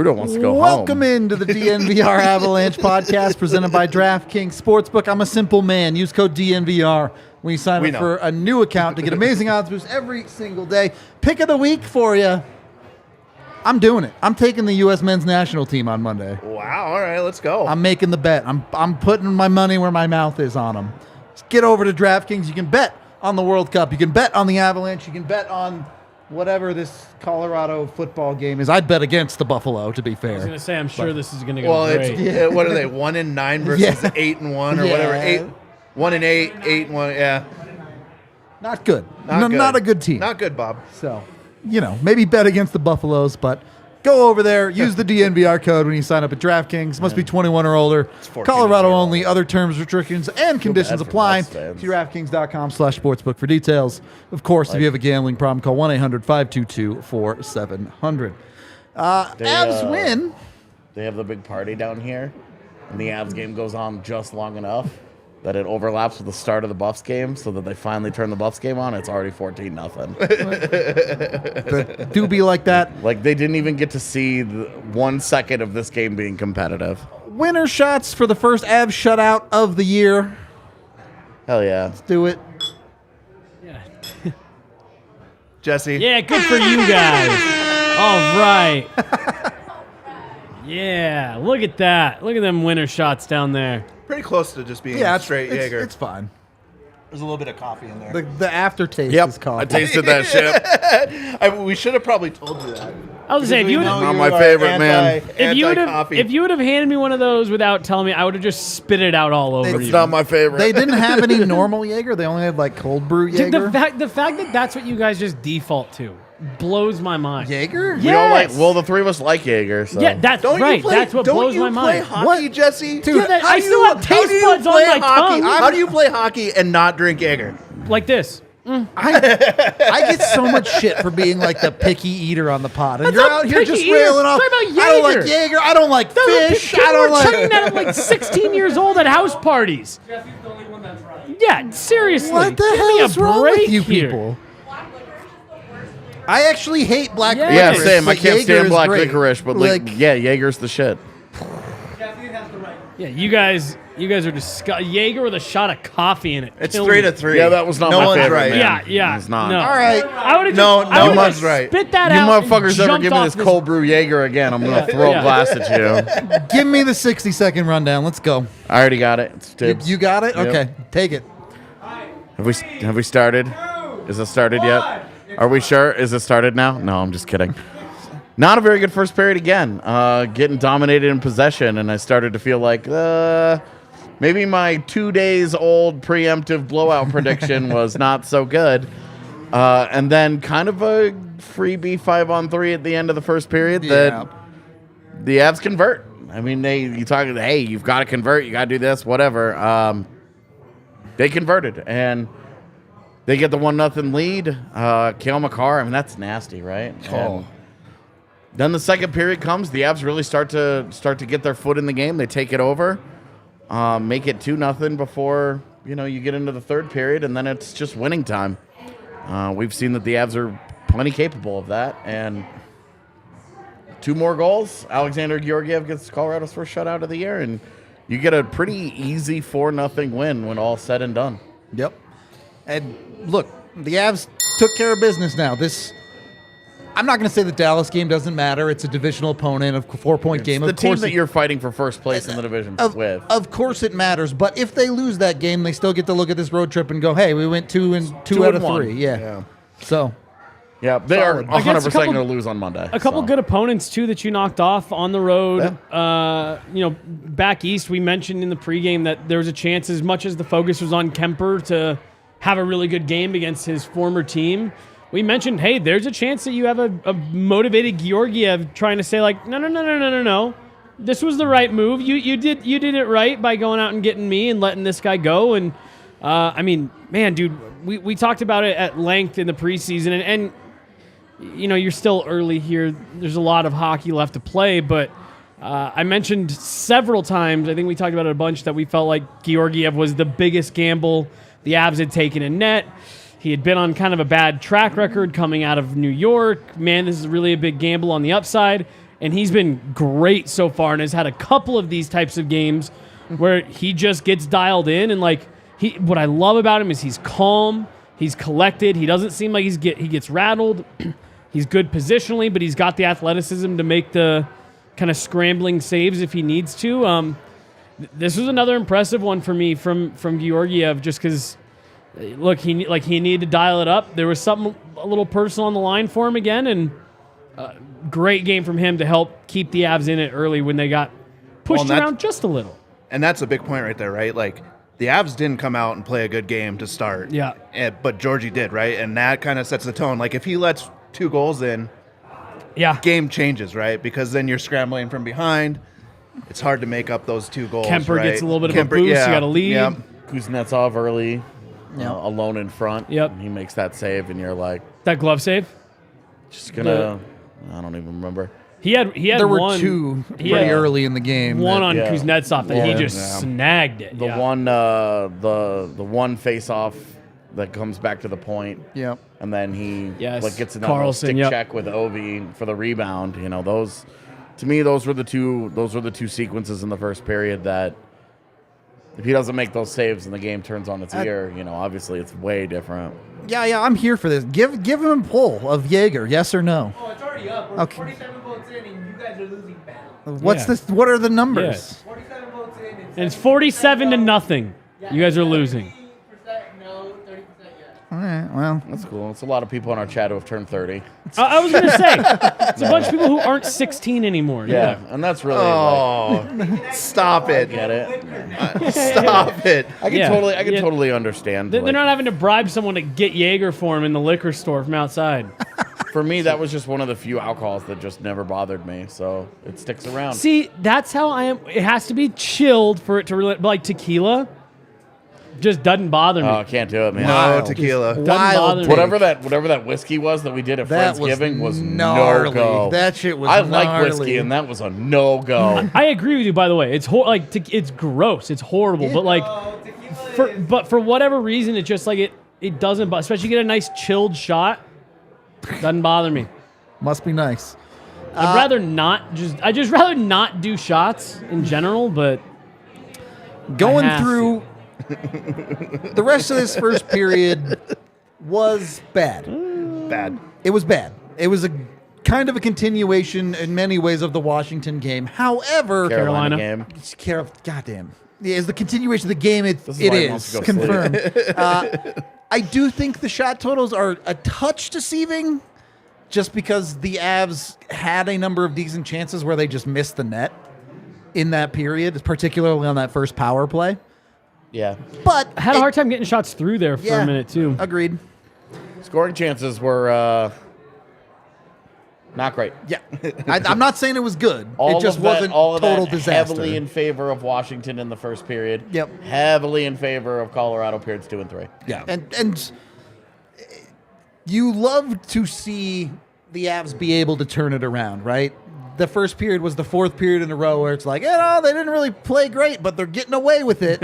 Rudo wants to go home. Welcome into the DNVR Avalanche podcast presented by DraftKings Sportsbook. I'm a simple man. Use code DNVR when you sign up for a new account to get amazing odds boosts every single day. Pick of the week for you. I'm doing it. I'm taking the U.S. men's national team on Monday. Wow. All right, let's go. I'm making the bet. I'm putting my money where my mouth is on them. Just get over to DraftKings. You can bet on the World Cup. You can bet on the Avalanche. You can bet on whatever this Colorado football game is. I'd bet against the Buffalo, to be fair. I was going to say, I'm sure this is going to go great. It's, what are they, 1-9 versus 8-1 or whatever? 1-8, 8-1, yeah. Not good. Not a good team. Not good, Bob. So, maybe bet against the Buffaloes, but go over there. Use the DNVR code when you sign up at DraftKings. Must be 21 or older. Colorado only. Other terms, restrictions, and conditions apply. See DraftKings.com/sportsbook for details. Of course, if you have a gambling problem, call 1-800-522-4700. Avs win. They have the big party down here, and the Avs game goes on just long enough that it overlaps with the start of the Buffs game so that they finally turn the Buffs game on. It's already 14-0. Do be like that. Like, they didn't even get to see 1 second of this game being competitive. Winner shots for the first Avs shutout of the year. Hell yeah. Let's do it. Yeah. Jesse. Yeah, good for you guys. All right. Yeah, look at that. Look at them winner shots down there. Pretty close to just being straight Jaeger. It's fine. There's a little bit of coffee in there. The aftertaste is coffee. I tasted that shit. We should have probably told you that. I was saying, if you would Not my favorite, man. if you would have handed me one of those without telling me, I would have just spit it out all over It's you. not my favorite. They didn't have any normal Jaeger. They only had like cold brew Jaeger. The fact that that's what you guys just default to blows my mind. Jaeger? We all the three of us like Jaeger. So. Yeah, that's right. That's what blows my mind. Hockey, Jesse? Dude, I still have taste buds on my tongue. How do you play hockey and not drink Jaeger? Like this. I get so much shit for being like the picky eater on the pod, and That's you're not out here picky just eater. railing off. Talk about I don't like Jaeger. Jaeger. I don't like fish. People I don't were like. chugging that at like 16 years old at house parties. Jesse's the only one that's right. Yeah, seriously. What the Give hell me a is wrong break with you here. people? I actually hate black Yeah. licorice. Yeah, same. I but can't Jaeger stand is black great. licorice, but like, Jaeger's the shit. Jesse has the right. Yeah, you guys are disgusting. Jaeger with a shot of coffee in it. It's Killed 3 me. to 3. Yeah, that was not No my one's favorite, right. man. Yeah. It's not. No. all right. I would have No one's right. Spit that You out. motherfuckers and ever jumped give me off this cold brew Jaeger again, I'm going to throw a glass at you. Give me the 60-second rundown. Let's go. I already got it. It's dibs. You got it? Yep. Okay, take it. Have we started? Is it started yet? Are we sure? Is it started now? No, I'm just kidding. Not a very good first period again. Getting dominated in possession, and I started to feel like maybe my 2 days old preemptive blowout prediction was not so good. And then kind of a freebie 5-on-3 at the end of the first period that the Avs convert. I mean, you talk, hey, you've got to convert, you got to do this, whatever. They converted, and they get the 1-0 lead. Cale Makar, I mean, that's nasty, right? And then the second period comes. The Avs really start to get their foot in the game. They take it over, make it 2-0 before you get into the third period, and then it's just winning time. We've seen that the Avs are plenty capable of that, and 2 more goals. Alexandar Georgiev gets Colorado's first shutout of the year, and you get a pretty easy 4-0 win when all's said and done. Yep. And look, the Avs took care of business now. I'm not going to say the Dallas game doesn't matter. It's a divisional opponent, a 4-point game. The team that you're fighting for first place in the division with. Of course it matters, but if they lose that game, they still get to look at this road trip and go, hey, we went 2 out of 3. Yeah. So. Yeah, they are 100% going to lose on Monday. A couple good opponents, too, that you knocked off on the road. Yeah. Back east, we mentioned in the pregame that there was a chance, as much as the focus was on Kemper, to have a really good game against his former team. We mentioned, hey, there's a chance that you have a motivated Georgiev trying to say, like, no. This was the right move. You did it right by going out and getting me and letting this guy go. And, I mean, man, dude, we talked about it at length in the preseason. And you're still early here. There's a lot of hockey left to play. But I mentioned several times, I think we talked about it a bunch, that we felt like Georgiev was the biggest gamble the Avs had taken in net. He had been on kind of a bad track record coming out of New York. Man, this is really a big gamble on the upside. And he's been great so far and has had a couple of these types of games where he just gets dialed in. And like what I love about him is he's calm, he's collected. He doesn't seem like he gets rattled. He's good positionally, but he's got the athleticism to make the kind of scrambling saves if he needs to. This was another impressive one for me from Georgiev, just because, look, he needed to dial it up. There was something a little personal on the line for him again, and great game from him to help keep the Avs in it early when they got pushed around just a little. And that's a big point right there, right? Like, the Avs didn't come out and play a good game to start. Yeah. But Georgie did, right? And that kind of sets the tone. Like, if he lets 2 goals in, game changes, right? Because then you're scrambling from behind. It's hard to make up those 2 goals. Kemper right? gets a little bit of a boost. You got to lead. Yep. Kuznetsov early, alone in front. Yep. And he makes that save, and you're like, That glove save. just gonna. I don't even remember. He had There were one, 2 he pretty had early in the game. one that- on Kuznetsov that he Yeah. just snagged it. The one, the one face-off that comes back to the point. Yep. And then he Yes. gets another Carlson, stick yep. check with Ovi for the rebound. You know, those to me those were the two sequences in the first period that if he doesn't make those saves and the game turns on its ear, you know, obviously it's way different. Yeah, I'm here for this. Give him a poll of Jaeger, yes or no. Oh, it's already up. We're Okay. 47 votes in, and you guys are losing bad. What's Yeah. this? What are the numbers? 47 votes in, And it's 47 to nothing. You guys are losing. 30% no, 30% yes. All right, well, That's cool. It's a lot of people in our chat who have turned 30. I was going to say, it's a bunch of people who aren't 16 anymore. Yeah, and that's really Oh, stop it. get it. Stop it. I can Yeah. totally understand. They're like, not having to bribe someone to get Jaeger for him in the liquor store from outside. for me, that was just one of the few alcohols that just never bothered me, so it sticks around. See, that's how I am. It has to be chilled for it to really, like tequila. Just doesn't bother me. Oh, I can't do it, man. No Wild. tequila. Doesn't bother me. Whatever that whiskey was that we did at That was Friendsgiving was gnarly. no-go. That shit was I like gnarly. whiskey, and that was a no-go. I agree with you. By the way, it's it's gross. It's horrible. But like, for whatever reason, it just like it doesn't. Especially get a nice chilled shot. Doesn't bother me. must be nice. I'd rather not I just rather not do shots in general. But Going have through the rest of this first period was bad. Bad. It was bad. It was a kind of a continuation in many ways of the Washington game. However, Carolina. game. Goddamn. Yeah, it's the continuation of the game. It is why he wants is to go sleep. confirmed. I do think the shot totals are a touch deceiving, just because the Avs had a number of decent chances where they just missed the net in that period, particularly on that first power play. Yeah. But I had a hard time getting shots through there for a minute too. Agreed. Scoring chances were not great. Yeah, I'm not saying it was good. All it just of that, wasn't all of total that disaster. heavily in favor of Washington in the first period. Yep. Heavily in favor of Colorado periods 2 and 3. Yeah, and you love to see the Avs be able to turn it around, right? The first period was the 4th period in a row where it's like, they didn't really play great, but they're getting away with it.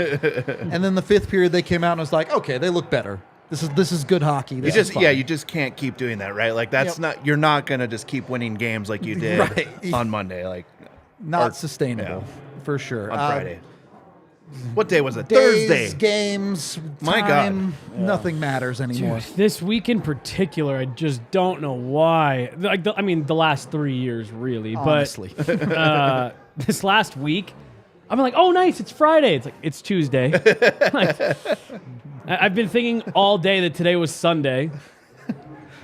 And then the 5th period they came out and was like, okay, they look better. This is good hockey. You This is just fun. you just can't keep doing that, right? Like that's you're not gonna just keep winning games like you did Right. on Monday, like not or- sustainable for sure. on Friday. What day was it? Days, Thursday. games, My God. time, nothing matters anymore. Dude, this week in particular, I just don't know why. Like, the last 3 years, really. Honestly. But this last week, I'm like, oh, nice, it's Friday. It's like, it's Tuesday. Like, I've been thinking all day that today was Sunday.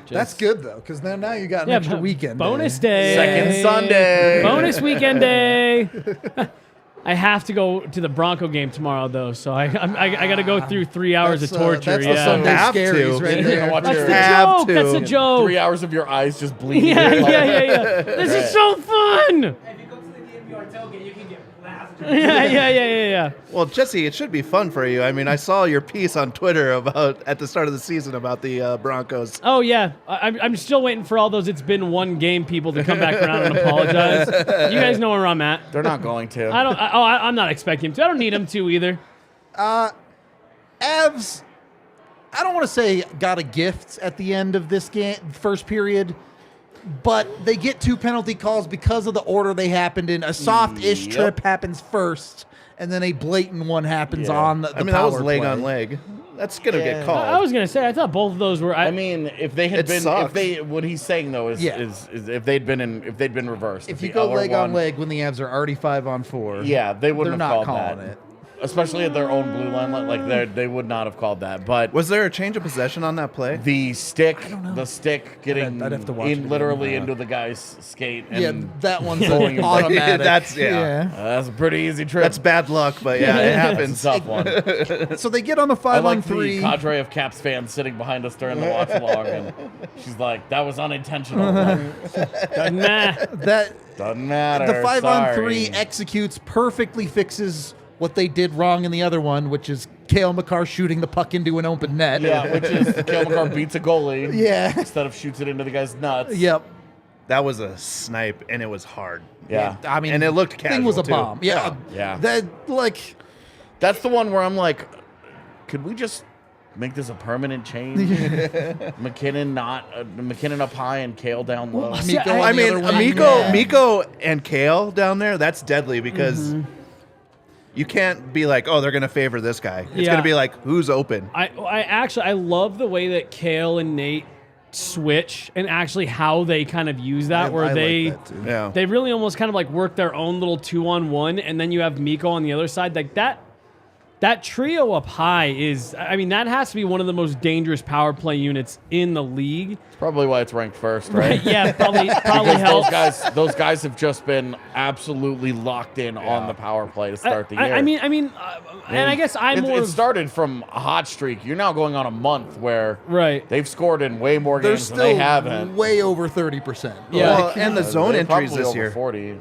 That's good though, because now you got an Yeah, extra weekend. bonus day. day. Second Sunday. Bonus weekend day. I have to go to the Bronco game tomorrow, though, so I got to go through 3 hours of torture. That's the yeah. Sunday Have to. scaries right You're there. gonna watch That's your the Have joke. to. That's a joke. 3 hours of your eyes just bleeding. Yeah. This is so fun. If you go to the DNVR tailgate, you can get blasted. Yeah. Well, Jesse, it should be fun for you. I mean, I saw your piece on Twitter about at the start of the season about the Broncos. Oh, yeah. I'm still waiting for all those it's been one game people to come back around and apologize. You guys know where I'm at. They're not going to. I'm not expecting him to. I don't need him to either. Avs, I don't want to say got a gift at the end of this game, first period. but they get 2 penalty calls because of the order they happened in. A soft-ish trip happens first, and then a blatant one happens on the that power was leg play. on leg. That's gonna get called. I was gonna say I thought both of those were. I mean, if they had It been, sucks. if they, what he's saying though is if they'd been reversed. If the you go other leg on one- leg when the Avs are already 5-on-4, yeah, they wouldn't they're have not called calling that. it. Especially at their own blue line, like they would not have called that. But Was there a change of possession on that play? the stick getting I'd have to watch it again. literally into the guy's skate. And Yeah, that one's Going in. automatic. That's- that's a pretty easy trip. That's bad luck, but yeah, it happens. It's a tough one. So they get on the I like the 5-on-3. cadre of Caps fans sitting behind us during the watch along, and she's like, "That was unintentional." nah. That Doesn't matter. the 5-on-3 Sorry. executes perfectly, fixes what they did wrong in the other one, which is Cale McCarr shooting the puck into an open net. Yeah, which is Cale McCarr beats a goalie. Yeah. Instead of shoots it into the guy's nuts. Yep. That was a snipe, and it was hard. Yeah. I mean, And it looked thing was a casual, too. bomb. Yeah. Yeah. That like That's the one where I'm like, could we just make this a permanent change? MacKinnon up high and Cale down low. Well, see, Miko I- on I the mean, other wing. Miko, Yeah. Miko and Kale down there, that's deadly because you can't be like, oh, they're going to favor this guy. It's Yeah. going to be like, who's open? I love the way that Cale and Nate switch and actually how they kind of use that, where I like they that too. Yeah. they really almost kind of like work their own little 2-on-1, and then you have Miko on the other side. Like that trio up high is, I mean, that has to be one of the most dangerous power play units in the league. It's probably why it's ranked first, right? Yeah, probably Because helps. those guys have just been absolutely locked in on the power play to start the year. I mean, and I guess I'm more It of- started from a hot streak. You're now going on a month where right. they've scored in way more they're games than they still haven't. way over 30%. Yeah. Well, and the zone They're entries probably this over year. 40.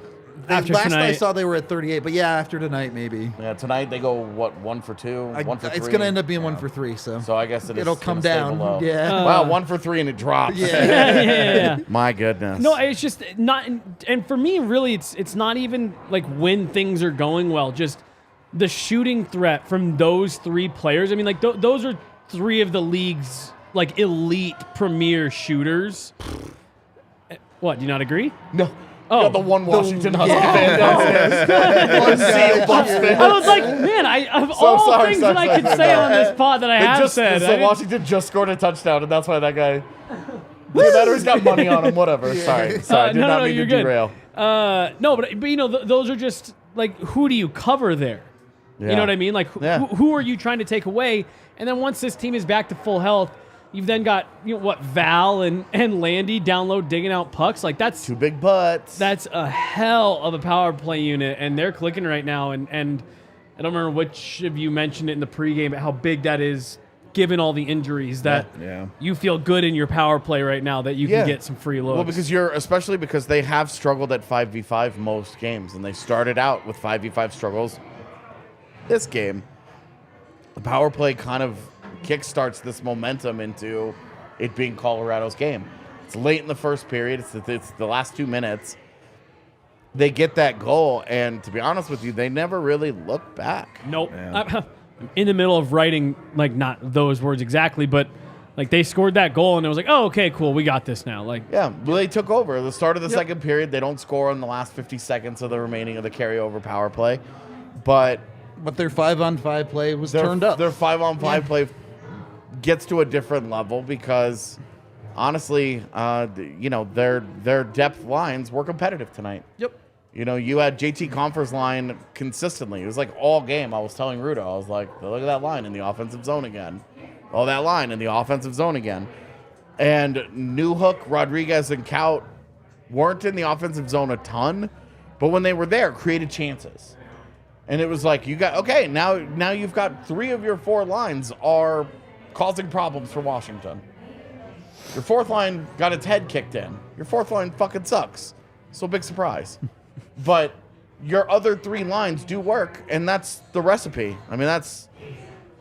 After Last I tonight- saw they were at 38, but yeah, after tonight maybe. Yeah, tonight they go what 1 for 2, 1 for 3. It's going to end up being 1 for 3, so So I guess it'll come gonna stay down. below. Yeah. Wow, 1 for 3 and it drops. Yeah. My goodness. No, it's just not. And for me, really, it's not even like when things are going well. Just the shooting threat from those three players. I mean, like those are three of the league's like elite premier shooters. What? Do you not agree? No. Oh, Got the one Washington Husky yeah. fan downstairs. I was like, man, of all sorry, things sorry, that I could say on this pod that I have said, So I didn't- Washington just scored a touchdown, and that's why that guy. Dude, that or he's got money on him. Whatever. Sorry. Did not mean you're to good. derail. No, but you know, those are just like, who do you cover there? You Yeah. know what I mean? Like, Yeah. who are you trying to take away? And then once this team is back to full health, you've then got Val and Landy down low digging out pucks. Like that's 2 big butts. that's a hell of a power play unit, and they're clicking right now. And I don't remember which of you mentioned it in the pregame, but how big that is, given all the injuries. That Yeah. you feel good in your power play right now that you Yeah. can get some free looks. Well, especially because they have struggled at 5v5 most games, and they started out with 5v5 struggles. This game, the power play kind of kickstarts this momentum into it being Colorado's game. It's late in the first period. It's the last 2 minutes. They get that goal, and to be honest with you, they never really look back. Nope. Yeah. I'm in the middle of writing, like, not those words exactly, but like they scored that goal and it was like, oh, okay, cool, we got this now. Like, Yeah, well, they took over. At the start of the second period, they don't score in the last 50 seconds of the remaining of the carryover power play, but But their 5-on-5 play was turned up. Their 5-on-5 play gets to a different level because, honestly, their depth lines were competitive tonight. Yep. You know, you had JT Confer's line consistently. It was like all game. I was telling Rudo, I was like, look at that line in the offensive zone again. Oh, that line in the offensive zone again. And Newhook, Rodriguez, and Kaut weren't in the offensive zone a ton, but when they were there, created chances. And it was like, now you've got 3 of your 4 lines are causing problems for Washington. Your 4th line got its head kicked in. Your 4th line fucking sucks. So big surprise. But your other 3 lines do work, and that's the recipe. I mean, that's,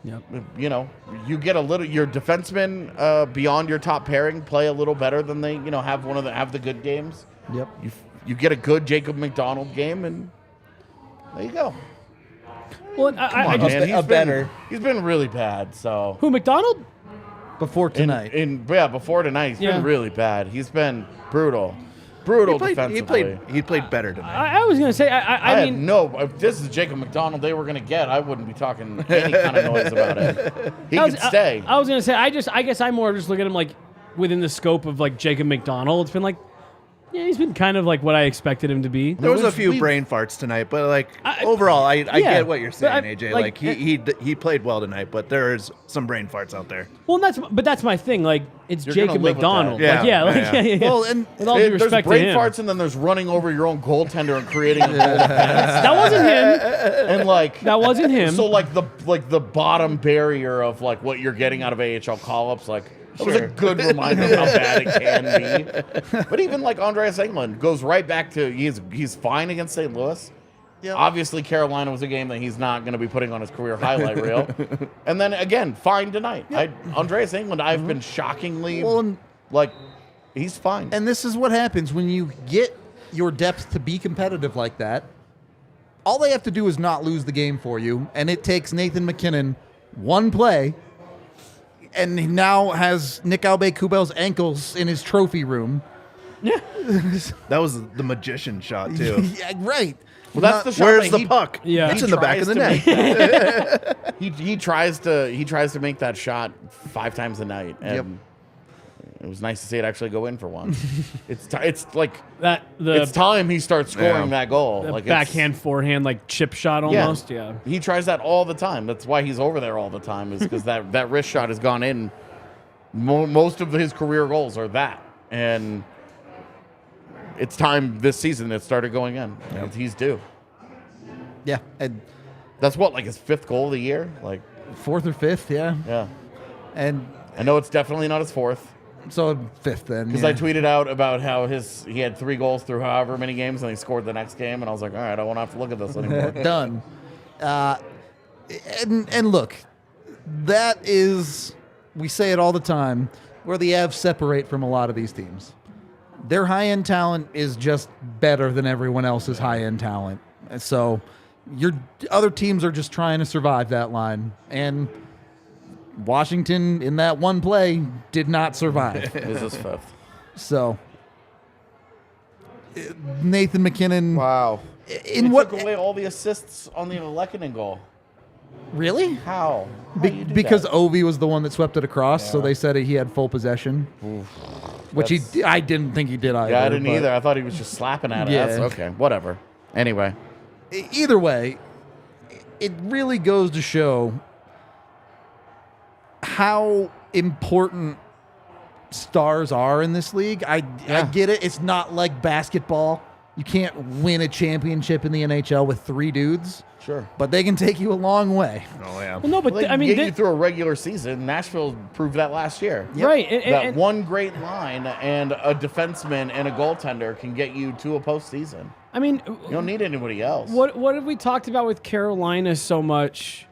you get a little, your defensemen beyond your top pairing play a little better than they, have the good games. Yep. You get a good Jacob MacDonald game, and there you go. well, I Come on, just man. a better. He's been really bad, so. who McDonald? Before tonight. Before tonight, he's been really bad. He's been brutal. Defensively. He played better tonight. I was gonna say, I mean, no. If this is Jacob MacDonald, they were gonna get. I wouldn't be talking any kind of noise about it. He could stay. I was gonna say, I guess I more just look at him like within the scope of like Jacob MacDonald. It's been like, yeah, he's been kind of like what I expected him to be. There was a few brain farts tonight, but like overall, I get what you're saying, AJ. Like he played well tonight, but there's some brain farts out there. Well, that's my thing. Like it's Jacob MacDonald. Yeah. Well, and with all due respect there's brain to him. farts, and then there's running over your own goaltender and creating a goal defense. That wasn't him. And like that wasn't him. So like the bottom barrier of like what you're getting out of AHL call-ups, like. It was a good reminder of how bad it can be. But even like Andreas Englund goes right back to he's fine against St. Louis. Yep. Obviously, Carolina was a game that he's not going to be putting on his career highlight reel. And then again, fine tonight. Yep. Andreas Englund, I've been shockingly he's fine. And this is what happens when you get your depth to be competitive like that. All they have to do is not lose the game for you, and it takes Nathan MacKinnon one play. And he now has Nick Aube-Kubel's ankles in his trophy room. Yeah. That was the magician shot, too. Yeah, right. Well, that's the shot. Where's the puck? Yeah. It's in the back of the net. He tries to make that shot 5 times a night. And it was nice to see it actually go in for once. It's like that. It's time he starts scoring that goal. The like backhand, forehand, like chip shot almost. Yeah. He tries that all the time. That's why he's over there all the time. Is because that wrist shot has gone in. Most of his career goals are that, and it's time this season it started going in. Yep. He's due. Yeah, and that's like his 5th goal of the year, like 4th or 5th. Yeah. Yeah. And I know it's definitely not his 4th. So 5th then. Because I tweeted out about how he had 3 goals through however many games, and he scored the next game, and I was like, all right, I won't have to look at this anymore. Done. And look, that is, we say it all the time, where the Avs separate from a lot of these teams. Their high-end talent is just better than everyone else's high-end talent. And so your other teams are just trying to survive that line. And Washington, in that one play, did not survive. It was his 5th. So, Nathan MacKinnon. Wow. He took away all the assists on the Lehkonen goal. Really? How? Because Ovi was the one that swept it across, so they said he had full possession. Oof. Which I didn't think he did either. Yeah, I didn't either. I thought he was just slapping at it. Yeah. That's okay. Whatever. Anyway. Either way, it really goes to show how important stars are in this league. I get it. It's not like basketball. You can't win a championship in the NHL with 3 dudes. Sure. But they can take you a long way. Oh, yeah. Well, no, but I mean, get you through a regular season. Nashville proved that last year. Yep. Right. And one great line and a defenseman and a goaltender can get you to a postseason. I mean, you don't need anybody else. What have we talked about with Carolina so much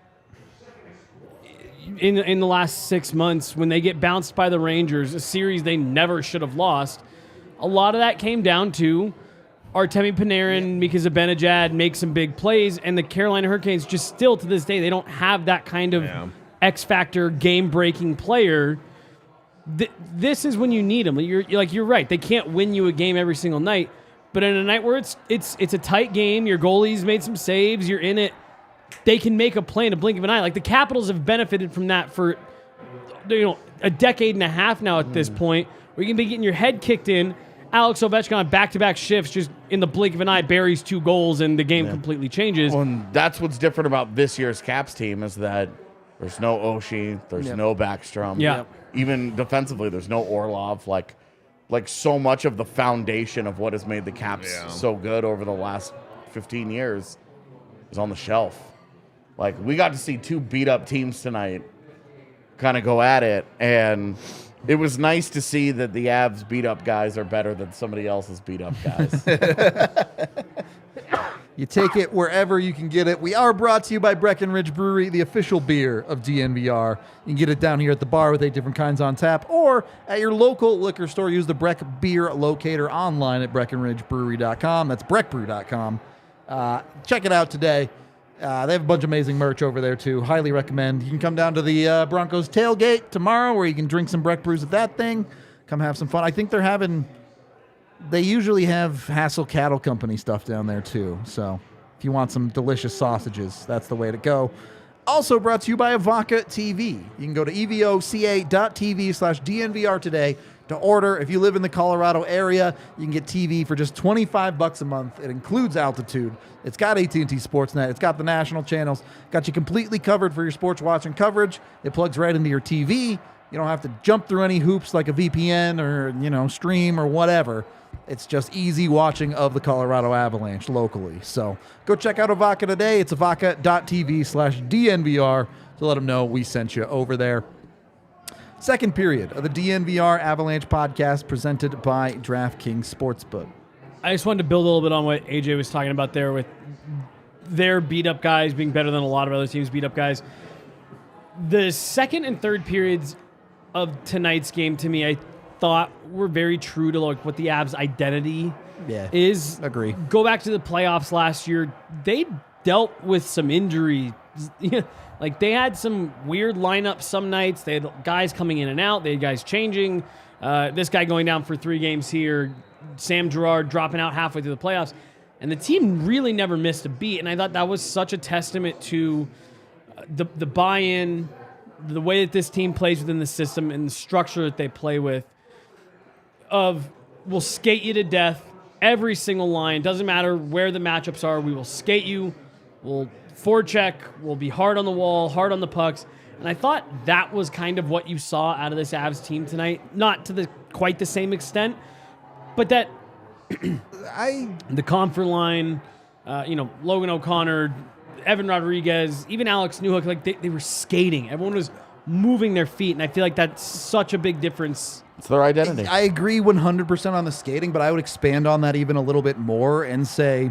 in the last 6 months when they get bounced by the Rangers, a series they never should have lost? A lot of that came down to Artemi Panarin, Mika Zibanejad make some big plays, and the Carolina Hurricanes just still to this day, they don't have that kind of X-factor, game-breaking player. This is when you need them. You're right. They can't win you a game every single night, but in a night where it's a tight game, your goalie's made some saves, you're in it, they can make a play in a blink of an eye. Like the Capitals have benefited from that for a decade and a half now at this point, where you can be getting your head kicked in. Alex Ovechkin on back-to-back shifts, just in the blink of an eye, buries 2 goals, and the game completely changes. Well, and that's what's different about this year's Caps team is that there's no Oshie, there's no Backstrom. Yeah. Even defensively, there's no Orlov. Like so much of the foundation of what has made the Caps so good over the last 15 years is on the shelf. Like, we got to see 2 beat-up teams tonight kind of go at it, and it was nice to see that the Avs beat-up guys are better than somebody else's beat-up guys. You take it wherever you can get it. We are brought to you by Breckenridge Brewery, the official beer of DNVR. You can get it down here at the bar with 8 different kinds on tap, or at your local liquor store. Use the Breck Beer Locator online at BreckenridgeBrewery.com. That's BreckBrew.com. Check it out today. They have a bunch of amazing merch over there, too. Highly recommend. You can come down to the Broncos tailgate tomorrow where you can drink some Breck brews at that thing. Come have some fun. I think they usually have Hassel Cattle Company stuff down there, too. So if you want some delicious sausages, that's the way to go. Also brought to you by Avaca TV. You can go to evoca.tv/DNVR today to order. If you live in the Colorado area, you can get TV for just $25 a month. It includes altitude. It's got AT&T Sportsnet. It's got the national channels. Got you completely covered for your sports watching coverage. It plugs right into your TV. You don't have to jump through any hoops like a VPN or, stream or whatever. It's just easy watching of the Colorado Avalanche locally. So go check out Avaca today. It's avaca.tv/DNVR to let them know we sent you over there. Second period of the DNVR Avalanche podcast presented by DraftKings Sportsbook. I just wanted to build a little bit on what AJ was talking about there with their beat-up guys being better than a lot of other teams' beat-up guys. The second and third periods of tonight's game, to me, I thought were very true to what the Avs' identity is. Agree. Go back to the playoffs last year. They dealt with some injuries. They had some weird lineups some nights. They had guys coming in and out. They had guys changing. This guy going down for 3 games here. Sam Girard dropping out halfway through the playoffs. And the team really never missed a beat. And I thought that was such a testament to the buy-in, the way that this team plays within the system and the structure that they play with. We'll skate you to death every single line. Doesn't matter where the matchups are. We will skate you. We'll forecheck. We'll be hard on the wall, hard on the pucks. And I thought that was kind of what you saw out of this Avs team tonight. Not to quite the same extent, but that the Comfort line, Logan O'Connor, Evan Rodriguez, even Alex Newhook, they were skating. Everyone was moving their feet, and I feel like that's such a big difference. It's their identity. I agree 100% on the skating, but I would expand on that even a little bit more and say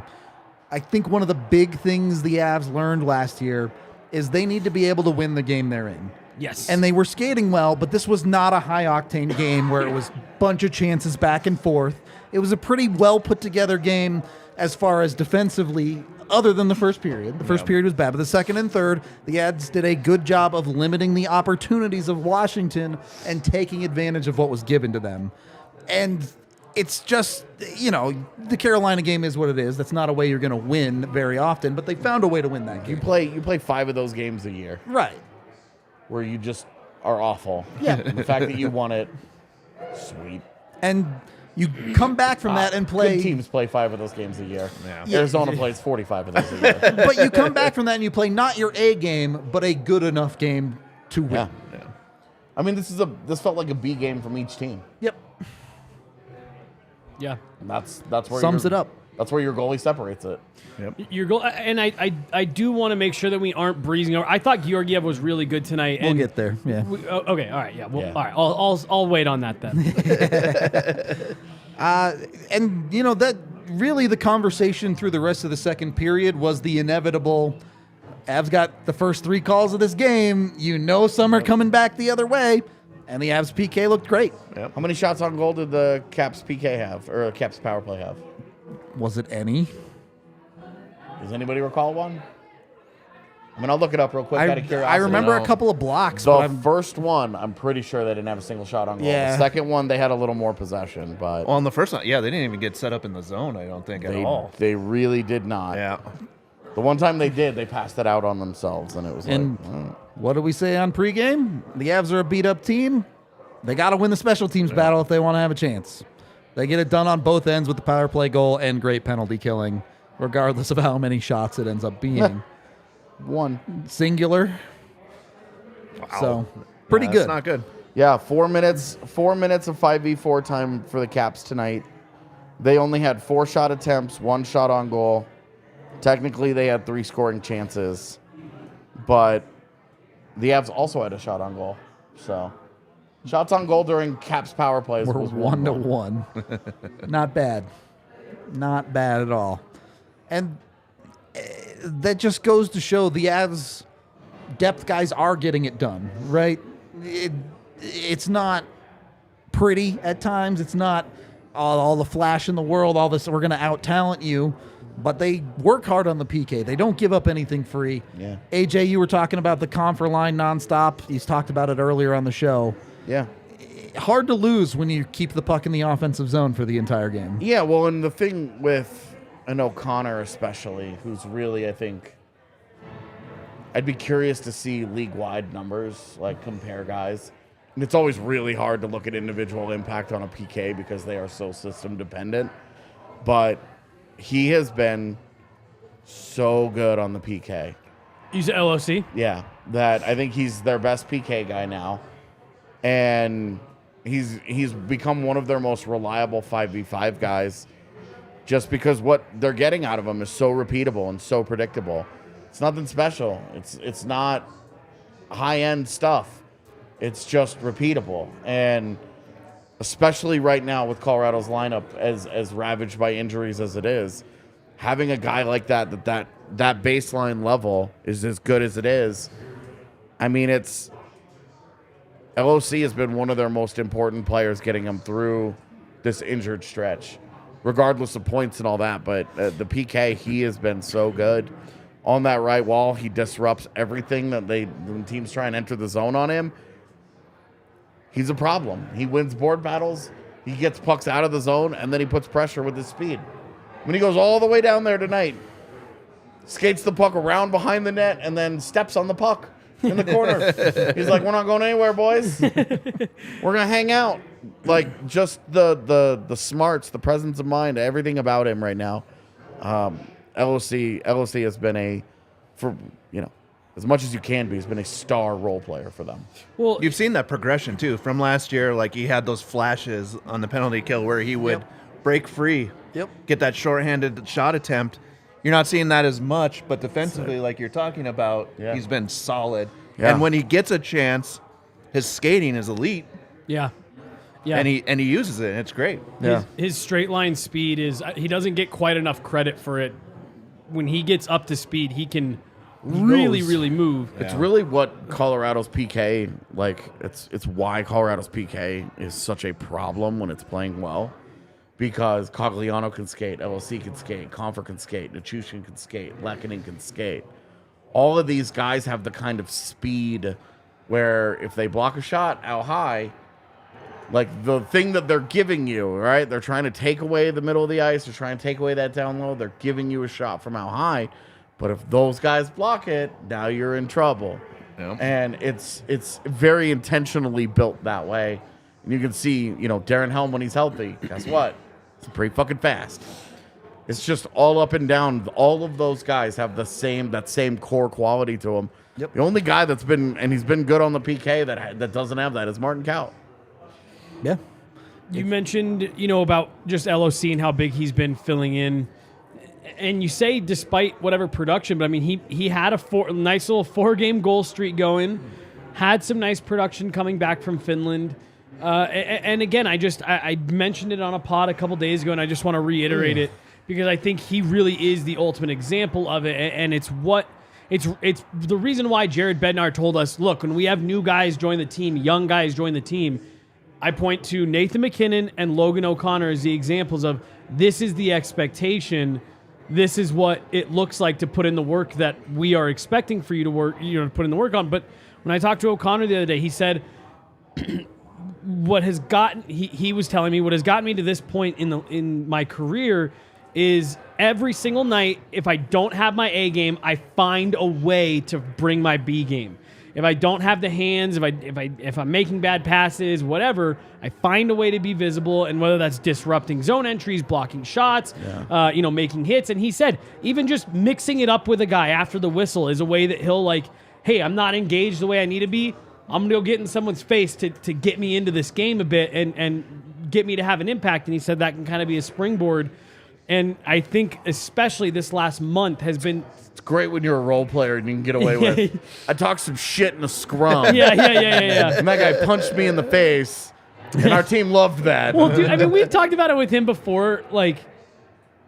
I think one of the big things the Avs learned last year is they need to be able to win the game they're in. Yes. And they were skating well, but this was not a high-octane game where it was a bunch of chances back and forth. It was a pretty well-put-together game as far as defensively, other than the first period. The first period was bad, but the second and third, the Avs did a good job of limiting the opportunities of Washington and taking advantage of what was given to them. And it's just, the Carolina game is what it is. That's not a way you're going to win very often, but they found a way to win that game. You play 5 of those games a year. Right. Where you just are awful. Yeah. And the fact that you won it, sweet. And you come back from that and play. Good teams play 5 of those games a year. Yeah. Arizona plays 45 of those a year. But you come back from that and you play not your A game, but a good enough game to win. Yeah. I mean, this felt like a B game from each team. Yep. Yeah. And that's where Sums it up. That's where your goalie separates it. Yep. Your goal, and I do want to make sure that we aren't breezing over. I thought Georgiev was really good tonight. We'll get there. Yeah. Okay. All right. Yeah. Well, Yeah. All right. I'll wait on that then. And that really the conversation through the rest of the second period was the inevitable. Avs got the first 3 calls of this game. Some are coming back the other way, and the Avs PK looked great. Yep. How many shots on goal did the Caps PK have, or Caps power play have? Was it any? Does anybody recall one? I mean, I'll look it up real quick out of curiosity. I remember a couple of blocks. The first one, I'm pretty sure they didn't have a single shot on goal. Yeah. The second one, they had a little more possession, but Well, on the first one, they didn't even get set up in the zone, I don't think, at all. they really did not. Yeah. The one time they did, they passed it out on themselves, and it was What do we say on pregame? The Avs are a beat-up team. They got to win the special teams battle if they want to have a chance. They get it done on both ends with the power play goal and great penalty killing, regardless of how many shots it ends up being. one. Singular. Wow. So, pretty Yeah, good. That's not good. Yeah, 4 minutes of 5v4 time for the Caps tonight. They only had 4 shot attempts, 1 shot on goal. Technically, they had 3 scoring chances, but the Avs also had a shot on goal. So, shots on goal during Caps power plays We're was 1-1. Not bad. Not bad at all. And that just goes to show the Avs depth guys are getting it done, right? It's not pretty at times. It's not all the flash in the world, all this, we're going to out-talent you. But they work hard on the PK. They don't give up anything free. Yeah. AJ, you were talking about the confer line nonstop. He's talked about it earlier on the show. Yeah. Hard to lose when you keep the puck in the offensive zone for the entire game. Yeah, well, and the thing with an O'Connor especially, who's really, I think, I'd be curious to see league-wide numbers, like compare guys. And it's always really hard to look at individual impact on a PK because they are so system-dependent. But he has been so good on the PK. He's at LOC? Yeah, that I think he's their best PK guy now. And he's become one of their most reliable 5v5 guys just because what they're getting out of him is so repeatable and so predictable. It's nothing special. It's not high-end stuff. It's just repeatable. And especially right now with Colorado's lineup as ravaged by injuries as it is, having a guy like that baseline level is as good as it is. I mean, LOC has been one of their most important players getting them through this injured stretch, regardless of points and all that. But the PK, he has been so good. On that right wall, he disrupts everything that when teams try and enter the zone on him. He's a problem. He wins board battles. He gets pucks out of the zone, and then he puts pressure with his speed. When he goes all the way down there tonight, skates the puck around behind the net, and then steps on the puck in the corner. He's like, we're not going anywhere, boys. We're going to hang out. Like, just the smarts, the presence of mind, everything about him right now. LOC has been as much as you can be, has been a star role player for them. Well, you've seen that progression too from last year. Like he had those flashes on the penalty kill where he would break free, get that shorthanded shot attempt. You're not seeing that as much, but defensively, like you're talking about, he's been solid. Yeah. And when he gets a chance, his skating is elite. Yeah. Yeah. And he uses it, and it's great. Yeah. His straight line speed is he doesn't get quite enough credit for it. When he gets up to speed, he can really move. It's really what Colorado's PK, like, it's why Colorado's PK is such a problem when it's playing well. Because Cogliano can skate, LLC can skate, Confer can skate, Nichushkin can skate, Lehkonen can skate. All of these guys have the kind of speed where if they block a shot out high, like the thing that they're giving you, right? They're trying to take away the middle of the ice. They're trying to take away that down low. They're giving you a shot from out high. But if those guys block it, now you're in trouble. Yep. And it's very intentionally built that way. And you can see, Darren Helm when he's healthy. Guess what? It's pretty fucking fast. It's just all up and down. All of those guys have that same core quality to them. Yep. The only guy that's been, and he's been good on the PK that doesn't have that is Martin Kaut. Yeah. You mentioned, about just LOC and how big he's been filling in. And you say despite whatever production, but I mean, he had a nice little 4-game goal streak going, had some nice production coming back from Finland. And again, I mentioned it on a pod a couple days ago, and I just want to reiterate it because I think he really is the ultimate example of it. And it's the reason why Jared Bednar told us, look, when we have new guys join the team, young guys join the team, I point to Nathan MacKinnon and Logan O'Connor as the examples of this is the expectation. This is what it looks like to put in the work that we are expecting for you to put in the work on. But when I talked to O'Connor the other day, he said, he was telling me what has gotten me to this point in my career is every single night, if I don't have my A game, I find a way to bring my B game. If I don't have the hands, if I'm making bad passes, whatever, I find a way to be visible, and whether that's disrupting zone entries, blocking shots, making hits. And he said even just mixing it up with a guy after the whistle is a way that he'll hey, I'm not engaged the way I need to be. I'm going to go get in someone's face to get me into this game a bit and get me to have an impact. And he said that can kind of be a springboard. And I think especially this last month has been... It's great when you're a role player and you can get away with, I talked some shit in a scrum. Yeah. And that guy punched me in the face, and our team loved that. Well, dude, I mean, we've talked about it with him before. Like,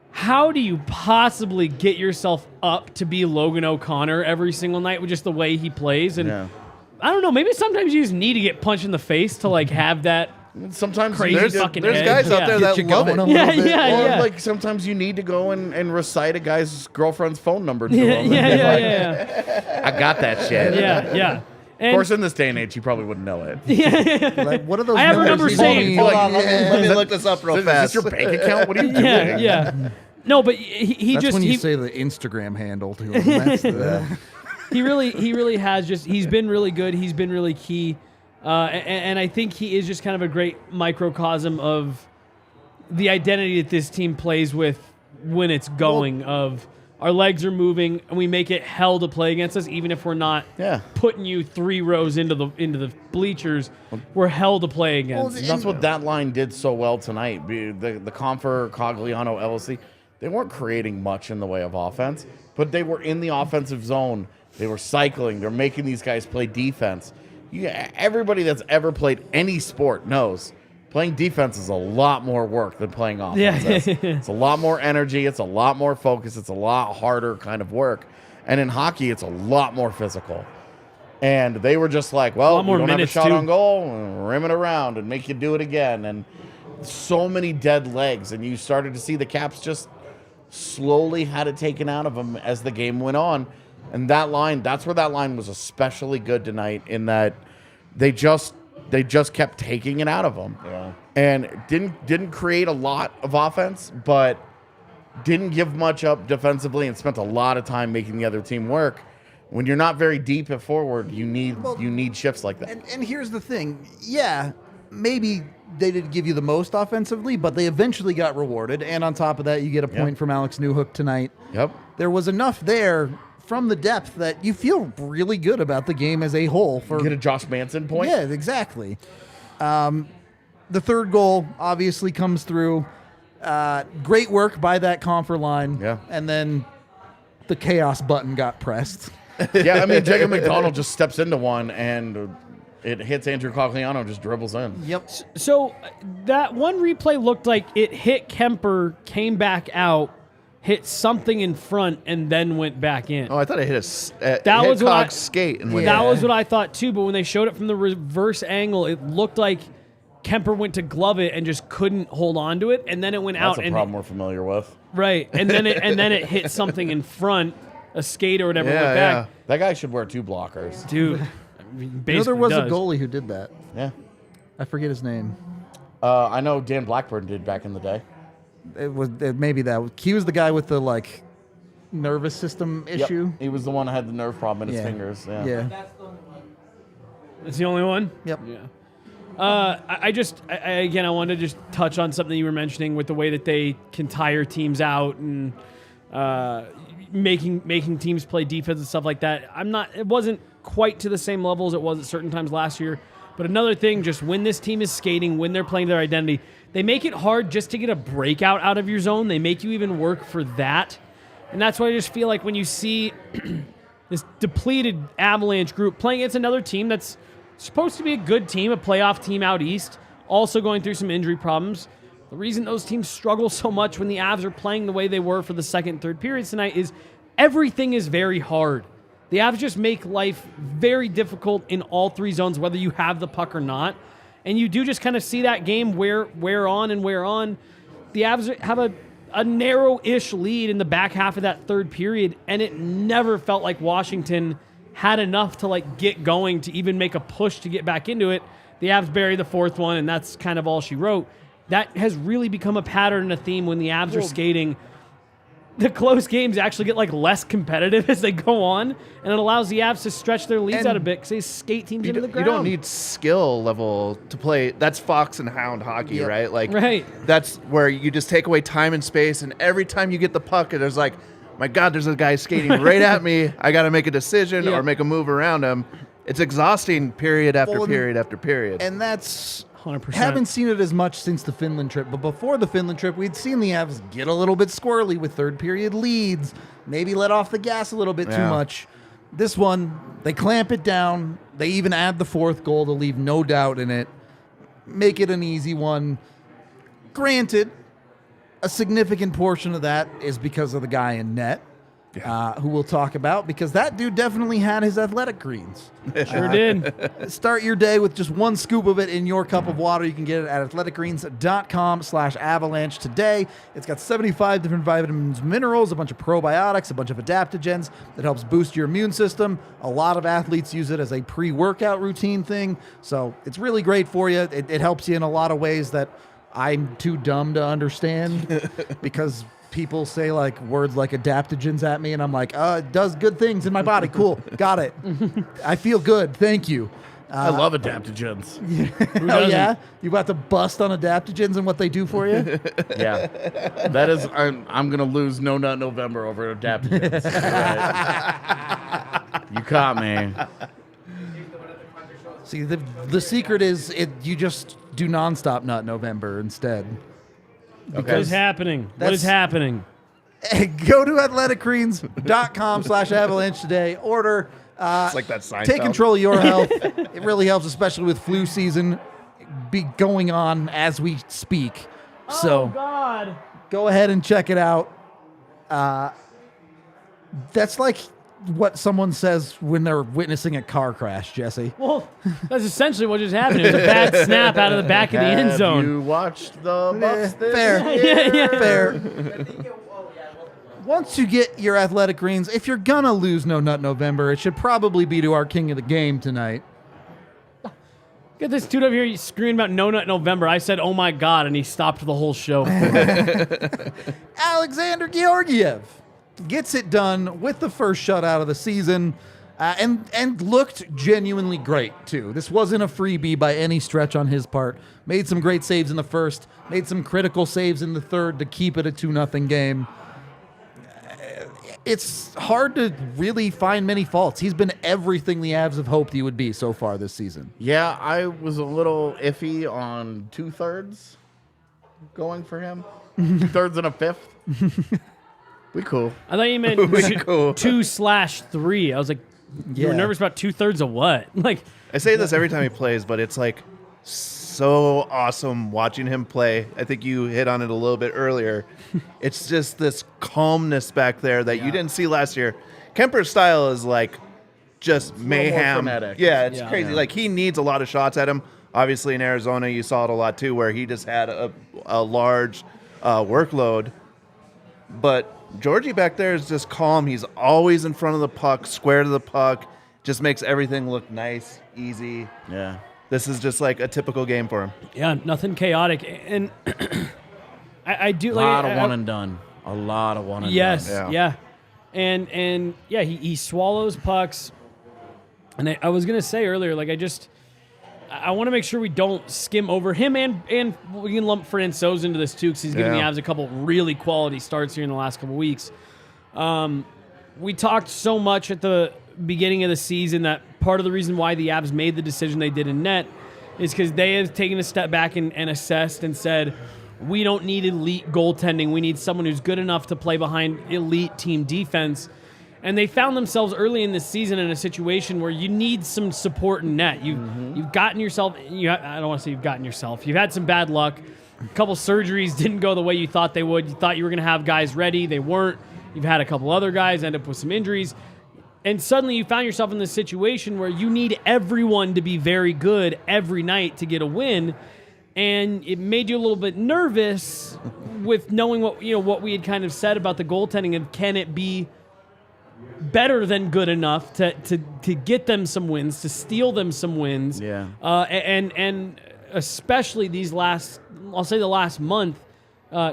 how do you possibly get yourself up to be Logan O'Connor every single night with just the way he plays? And I don't know, maybe sometimes you just need to get punched in the face to, have that Sometimes Crazy there's fucking there's edge. guys out there Get that you love going it. a little Yeah, bit. yeah. Or like sometimes you need to go and recite a guy's girlfriend's phone number to Yeah, him. yeah, and be like, yeah. I got that shit. Yeah. Of And course, in this day and age, you probably wouldn't know it. Like, what are those I have a numbers number he saying- told me? Hold on, let me look this up real Is fast. this your bank account? What are you doing? yeah. No, but he That's just when you he, say the Instagram handle to him. That's the, he really has just he's been really good. He's been really key, and I think he is just kind of a great microcosm of the identity that this team plays with when it's going. Of our legs are moving and we make it hell to play against us, even if we're not putting you 3 rows into the bleachers. We're hell to play against. That's what that line did so well tonight. The Confer, Cogliano, LLC, they weren't creating much in the way of offense, but they were in the offensive zone. They were cycling. They're making these guys play defense. Everybody that's ever played any sport knows playing defense is a lot more work than playing offense. Yeah. It's a lot more energy. It's a lot more focus. It's a lot harder kind of work. And in hockey, it's a lot more physical. And they were just like, well, lot more you don't have a minutes, shot too. on goal, rim it around and make you do it again. And so many dead legs. And you started to see the Caps just slowly had it taken out of them as the game went on. And that's where that line was especially good tonight, in that they just kept taking it out of them. Yeah. And didn't create a lot of offense, but didn't give much up defensively and spent a lot of time making the other team work. When you're not very deep at forward, you need shifts like that. and here's the thing. Yeah, maybe they didn't give you the most offensively, but they eventually got rewarded. And on top of that, you get a point from Alex Newhook tonight. Yep. There was enough there from the depth that you feel really good about the game as a whole. For Get a Josh Manson point. Yeah, exactly. The third goal obviously comes through. Great work by that Confer line. Yeah. And then the chaos button got pressed. Yeah, I mean, Jacob MacDonald just steps into one and it hits Andrew Cogliano, just dribbles in. Yep. So that one replay looked like it hit Kemper, came back out, hit something in front, and then went back in. Oh, I thought it hit That was what Cog's skate and went That in. was what I thought too, but when they showed it from the reverse angle, it looked like Kemper went to glove it and just couldn't hold on to it, and then it went That's out. a problem we're familiar with. Right, and then it hit something in front, a skate or whatever, Yeah, went back. That guy should wear 2 blockers. Dude, I mean, You know, basically there was does. a goalie who did that. Yeah. I forget his name. I know Dan Blackburn did back in the day. Maybe that. He was the guy with the nervous system Yep. issue. He was the one that had the nerve problem in his Yeah. fingers. Yeah. Yeah. That's the only one. It's the only one? Yep. Yeah. I wanted to just touch on something you were mentioning with the way that they can tire teams out and making teams play defense and stuff like that. It wasn't quite to the same level as it was at certain times last year. But another thing, just when this team is skating, when they're playing their identity, they make it hard just to get a breakout out of your zone. They make you even work for that. And that's why I just feel like when you see this depleted Avalanche group playing against another team that's supposed to be a good team, a playoff team out east, also going through some injury problems. The reason those teams struggle so much when the Avs are playing the way they were for the second and third periods tonight is everything is very hard. The Avs just make life very difficult in all 3 zones, whether you have the puck or not. And you do just kind of see that game wear on. The Avs have a narrow-ish lead in the back half of that third period, and it never felt like Washington had enough to get going to even make a push to get back into it. The Avs bury the 4th one, and that's kind of all she wrote. That has really become a pattern and a theme when the Avs are skating. The close games actually get less competitive as they go on, and it allows the Avs to stretch their leads out a bit because they skate teams into the ground. You don't need skill level to play. That's Fox and Hound hockey, right? Right. That's where you just take away time and space, and every time you get the puck, there's my God, there's a guy skating right at me. I got to make a decision or make a move around him. It's exhausting period after period after period. And that's 100%. Haven't seen it as much since the Finland trip, but before the Finland trip, we'd seen the Avs get a little bit squirrely with third period leads, maybe let off the gas a little bit too much. This one, they clamp it down. They even add the 4th goal to leave no doubt in it. Make it an easy one. Granted, a significant portion of that is because of the guy in net. who we'll talk about because that dude definitely had his athletic greens. Sure did. Start your day with just one scoop of it in your cup of water. You can get it at athleticgreens.com/avalanche today. It's got 75 different vitamins, minerals, a bunch of probiotics, a bunch of adaptogens that helps boost your immune system. A lot of athletes use it as a pre-workout routine thing. So it's really great for you. It helps you in a lot of ways that I'm too dumb to understand because people say like words like adaptogens at me and I'm like, it does good things in my body. Cool. Got it. I feel good. Thank you. I love adaptogens. Oh yeah? You about to bust on adaptogens and what they do for you? Yeah. That is, I'm going to lose No Nut November over adaptogens. Right. You caught me. See, the secret is you just do nonstop Nut November instead. What is happening? What is happening? Go to athleticgreens.com/avalanche today. Order. It's like that sign. Take control of your health. It really helps, especially with flu season be going on as we speak. So God. go ahead and check it out. That's like what someone says when they're witnessing a car crash, Jesse. Well, that's essentially what just happened. It was a bad snap out of the back of the end zone. You watched the Bucks this Fair. year? Fair. Once you get your athletic greens, if you're going to lose No Nut November, it should probably be to our king of the game tonight. Get this dude over here screaming about No Nut November. I said, oh my God, and he stopped the whole show. Alexandar Georgiev gets it done with the first shutout of the season and looked genuinely great, too. This wasn't a freebie by any stretch on his part. Made some great saves in the first, made some critical saves in the third to keep it a 2-0 game. It's hard to really find many faults. He's been everything the Avs have hoped he would be so far this season. Yeah, I was a little iffy on 2/3 going for him. 2/3 and a fifth. We cool. I thought you meant 2/3. I was like, you were nervous about 2/3 of what? Like, I say this every time he plays, but it's like so awesome watching him play. I think you hit on it a little bit earlier. It's just this calmness back there that you didn't see last year. Kemper's style is like just mayhem. Yeah, it's crazy. Yeah. Like he needs a lot of shots at him. Obviously in Arizona, you saw it a lot too, where he just had a large workload. But Georgie back there is just calm. He's always in front of the puck, square to the puck. Just makes everything look nice, easy. Yeah. This is just like a typical game for him. yeah, nothing chaotic. And I do A like lot of one and done. A lot of one and yes, done. yeah. And yeah, he swallows pucks. And I was gonna say earlier, like I want to make sure we don't skim over him, and we can lump Francouz into this too, because he's giving the Avs a couple really quality starts here in the last couple weeks. We talked so much at the beginning of the season that part of the reason why the Avs made the decision they did in net is because they have taken a step back and assessed and said, we don't need elite goaltending. We need someone who's good enough to play behind elite team defense. And they found themselves early in this season in a situation where you need some support in net. You've gotten yourself, I don't want to say you've gotten yourself. You've had some bad luck. A couple surgeries didn't go the way you thought they would. You thought you were going to have guys ready. They weren't. You've had a couple other guys end up with some injuries. And suddenly you found yourself in this situation where you need everyone to be very good every night to get a win. And it made you a little bit nervous with knowing what we had kind of said about the goaltending and can it be better than good enough to get them some wins, to steal them some wins. Yeah. And especially the last month,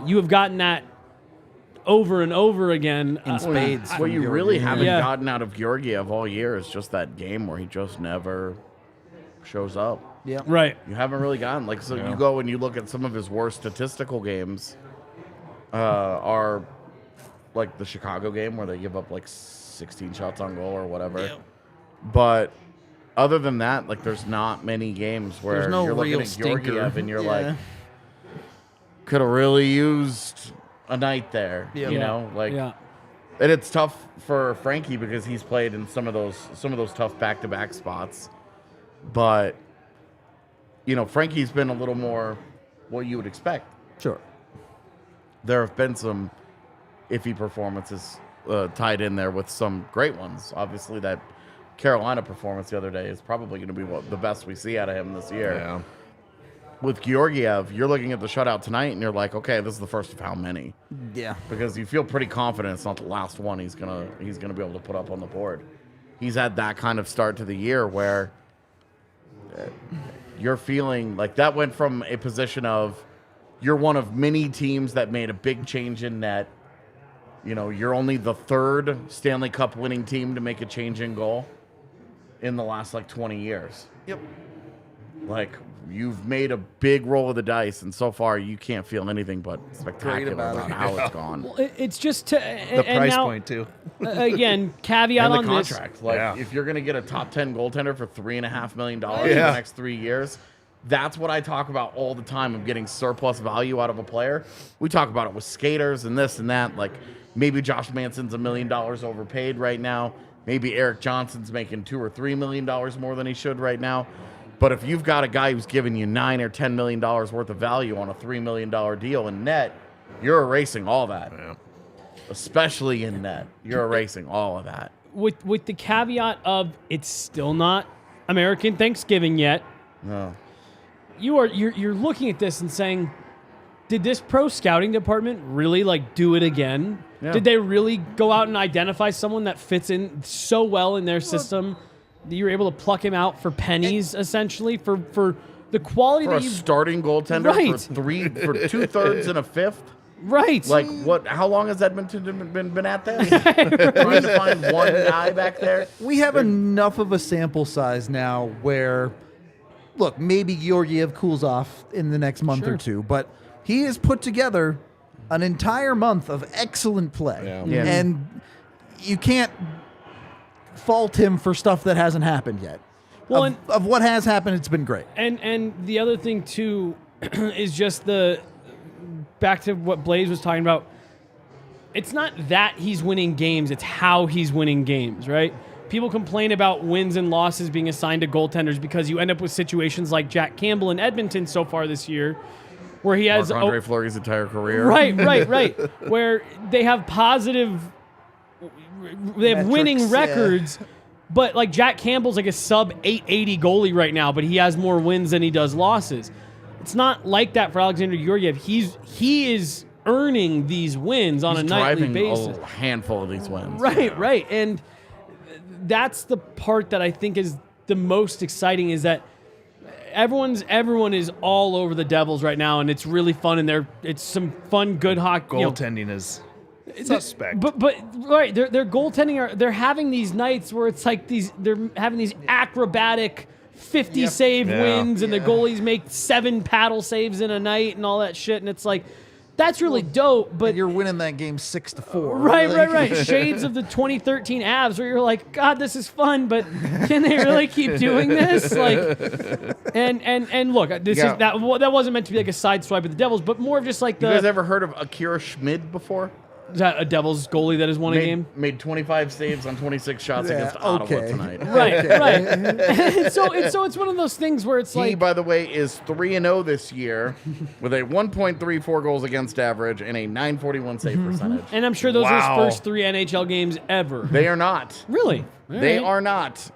you have gotten that over and over again. In spades. What you really haven't Yeah. gotten out of Georgiev all year is just that game where he just never shows up. Yeah. Right. You haven't really gotten you go and you look at some of his worst statistical games are like the Chicago game where they give up like 16 shots on goal or whatever. Yeah. But other than that, like there's not many games where There's no you're looking real at stinker. Georgiev and you're like, could have really used a night there. Yeah. You know, like, Yeah. and it's tough for Frankie because he's played in some of those tough back-to-back spots. But Frankie's been a little more what you would expect. Sure. There have been some iffy performances tied in there with some great ones. Obviously, that Carolina performance the other day is probably going to be the best we see out of him this year. Yeah. With Georgiev, you're looking at the shutout tonight, and you're like, okay, this is the first of how many? Yeah. Because you feel pretty confident it's not the last one he's gonna be able to put up on the board. He's had that kind of start to the year where you're feeling like that went from a position of you're one of many teams that made a big change in net. You know, you're only the third Stanley Cup winning team to make a change in goal in the last 20 years. Yep. Like, you've made a big roll of the dice, and so far you can't feel anything but spectacular about how it's gone. Well, it's just to The price point, too. Again, caveat And the on contract. this. If you're going to get a top 10 goaltender for $3.5 million in the Yeah. next 3 years, that's what I talk about all the time of getting surplus value out of a player. We talk about it with skaters and this and that. Like, maybe Josh Manson's $1 million overpaid right now. Maybe Eric Johnson's making $2 or $3 million more than he should right now. But if you've got a guy who's giving you $9 or $10 million worth of value on a $3 million deal in net, you're erasing all that. Yeah. Especially in net. You're erasing all of that. With the caveat of it's still not American Thanksgiving yet. No. You're looking at this and saying, did this pro scouting department really do it again? Yeah. Did they really go out and identify someone that fits in so well in their system that you were able to pluck him out for pennies, essentially, for the quality For that a you starting goaltender Right. for 2/3 and a fifth? right. How long has Edmonton been at this? Trying to find one guy back there? We have enough of a sample size now where, look, maybe Georgiev cools off in the next month or two, but he has put together an entire month of excellent play. Yeah. Yeah. And you can't fault him for stuff that hasn't happened yet. Well, Of what has happened, it's been great. And the other thing too is just back to what Blais was talking about. It's not that he's winning games, it's how he's winning games, right? People complain about wins and losses being assigned to goaltenders because you end up with situations like Jack Campbell in Edmonton so far this year, where he has Marc-Andre Fleury's entire career. right, where they have Metrics, winning yeah. records. But Jack Campbell's a sub 880 goalie right now, but he has more wins than he does losses. It's not like that for Alexandar Georgiev. He is earning these wins on He's a nightly driving basis. a handful of these wins. Right. And that's the part that I think is the most exciting, is that everyone is all over the Devils right now, and it's really fun, and it's some fun, good hockey. Goaltending is suspect. But right, their goaltending they're having these nights where it's they're having these acrobatic 50 save wins, and the goalies make 7 paddle saves in a night and all that shit, and it's that's really dope. But You're winning that game 6-4. Right. Shades of the 2013 Avs, where you're like, God, this is fun, but can they really keep doing this? And look, that wasn't meant to be a side swipe at the Devils, but more of just You guys ever heard of Akira Schmid before? is that a Devils goalie that has won a game? Made 25 saves on 26 shots Yeah, against Ottawa okay. tonight. Right. And so it's one of those things where it's He, by the way, is 3-0 this year with a 1.34 goals against average and a 941 save percentage. and I'm sure those are Wow. his first 3 NHL games ever. They are not. Really? All They right. are not.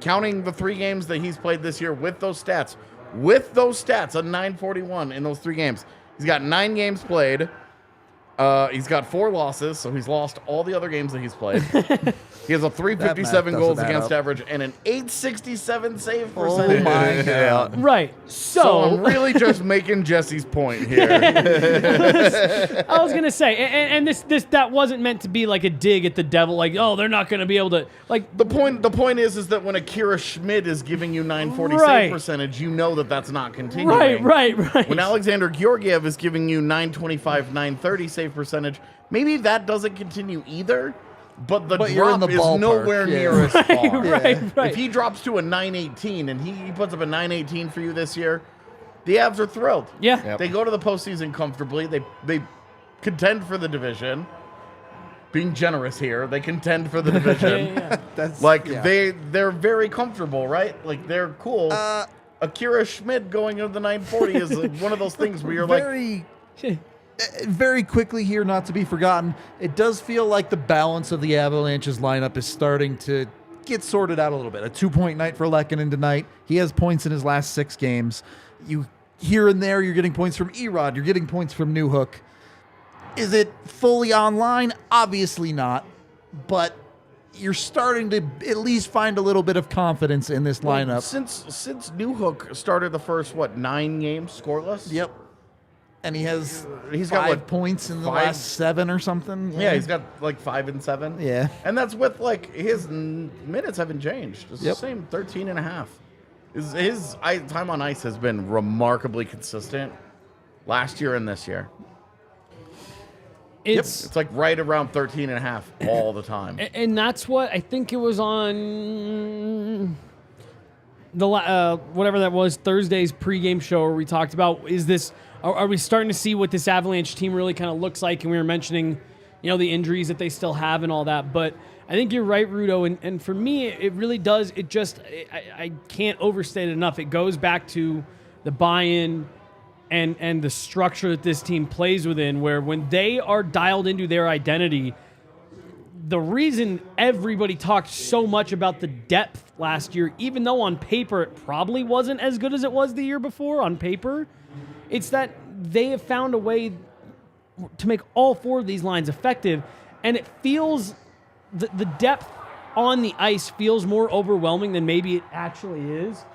Counting the 3 games that he's played this year with those stats, a 941 in those 3 games. He's got 9 games played. He's got 4 losses, so he's lost all the other games that he's played. He has a 357 That math goals doesn't add against up. average and an 867 save Oh percentage. my God. Right. So I'm really just making Jesse's point here. I was gonna say, and this that wasn't meant to be a dig at the Devil, they're not gonna be able to The point is that when Akira Schmid is giving you 940 Right. save percentage, you know that's not continuing. Right. When Alexandar Georgiev is giving you 925, 930 save percentage, maybe that doesn't continue either. But the you're in drop the is ballpark, nowhere yeah. near as far. right. If he drops to a 918 and he puts up a 918 for you this year, the Avs are thrilled. Yeah. Yep. They go to the postseason comfortably. They contend for the division. Being generous here, they contend for the division. Yeah. That's They're very comfortable, right? They're cool. Akira Schmid going into the 940 is one of those things where you're very Very quickly here, not to be forgotten, it does feel like the balance of the Avalanche's lineup is starting to get sorted out a little bit. A 2-point night for Lehkonen tonight. He has points in his last 6 games. You here and there, you're getting points from Erod. You're getting points from Newhook. Is it fully online? Obviously not. But you're starting to at least find a little bit of confidence in this lineup. Since Newhook started the first 9 games scoreless. Yep. And he's got 5 points in the last 7 or something. Yeah, he's got 5 and 7. Yeah. And that's with his minutes haven't changed. It's the same 13 and a half. His time on ice has been remarkably consistent last year and this year. It's right around 13 and a half all the time. And that's what I think it was on the whatever that was, Thursday's pregame show where we talked about, are we starting to see what this Avalanche team really kind of looks like? And we were mentioning, the injuries that they still have and all that. But I think you're right, Rudo. And for me, it really does. I can't overstate it enough. It goes back to the buy-in and the structure that this team plays within, where when they are dialed into their identity, the reason everybody talked so much about the depth last year, even though on paper it probably wasn't as good as it was the year before on paper, it's that they have found a way to make all 4 of these lines effective, and it feels the depth on the ice feels more overwhelming than maybe it actually is.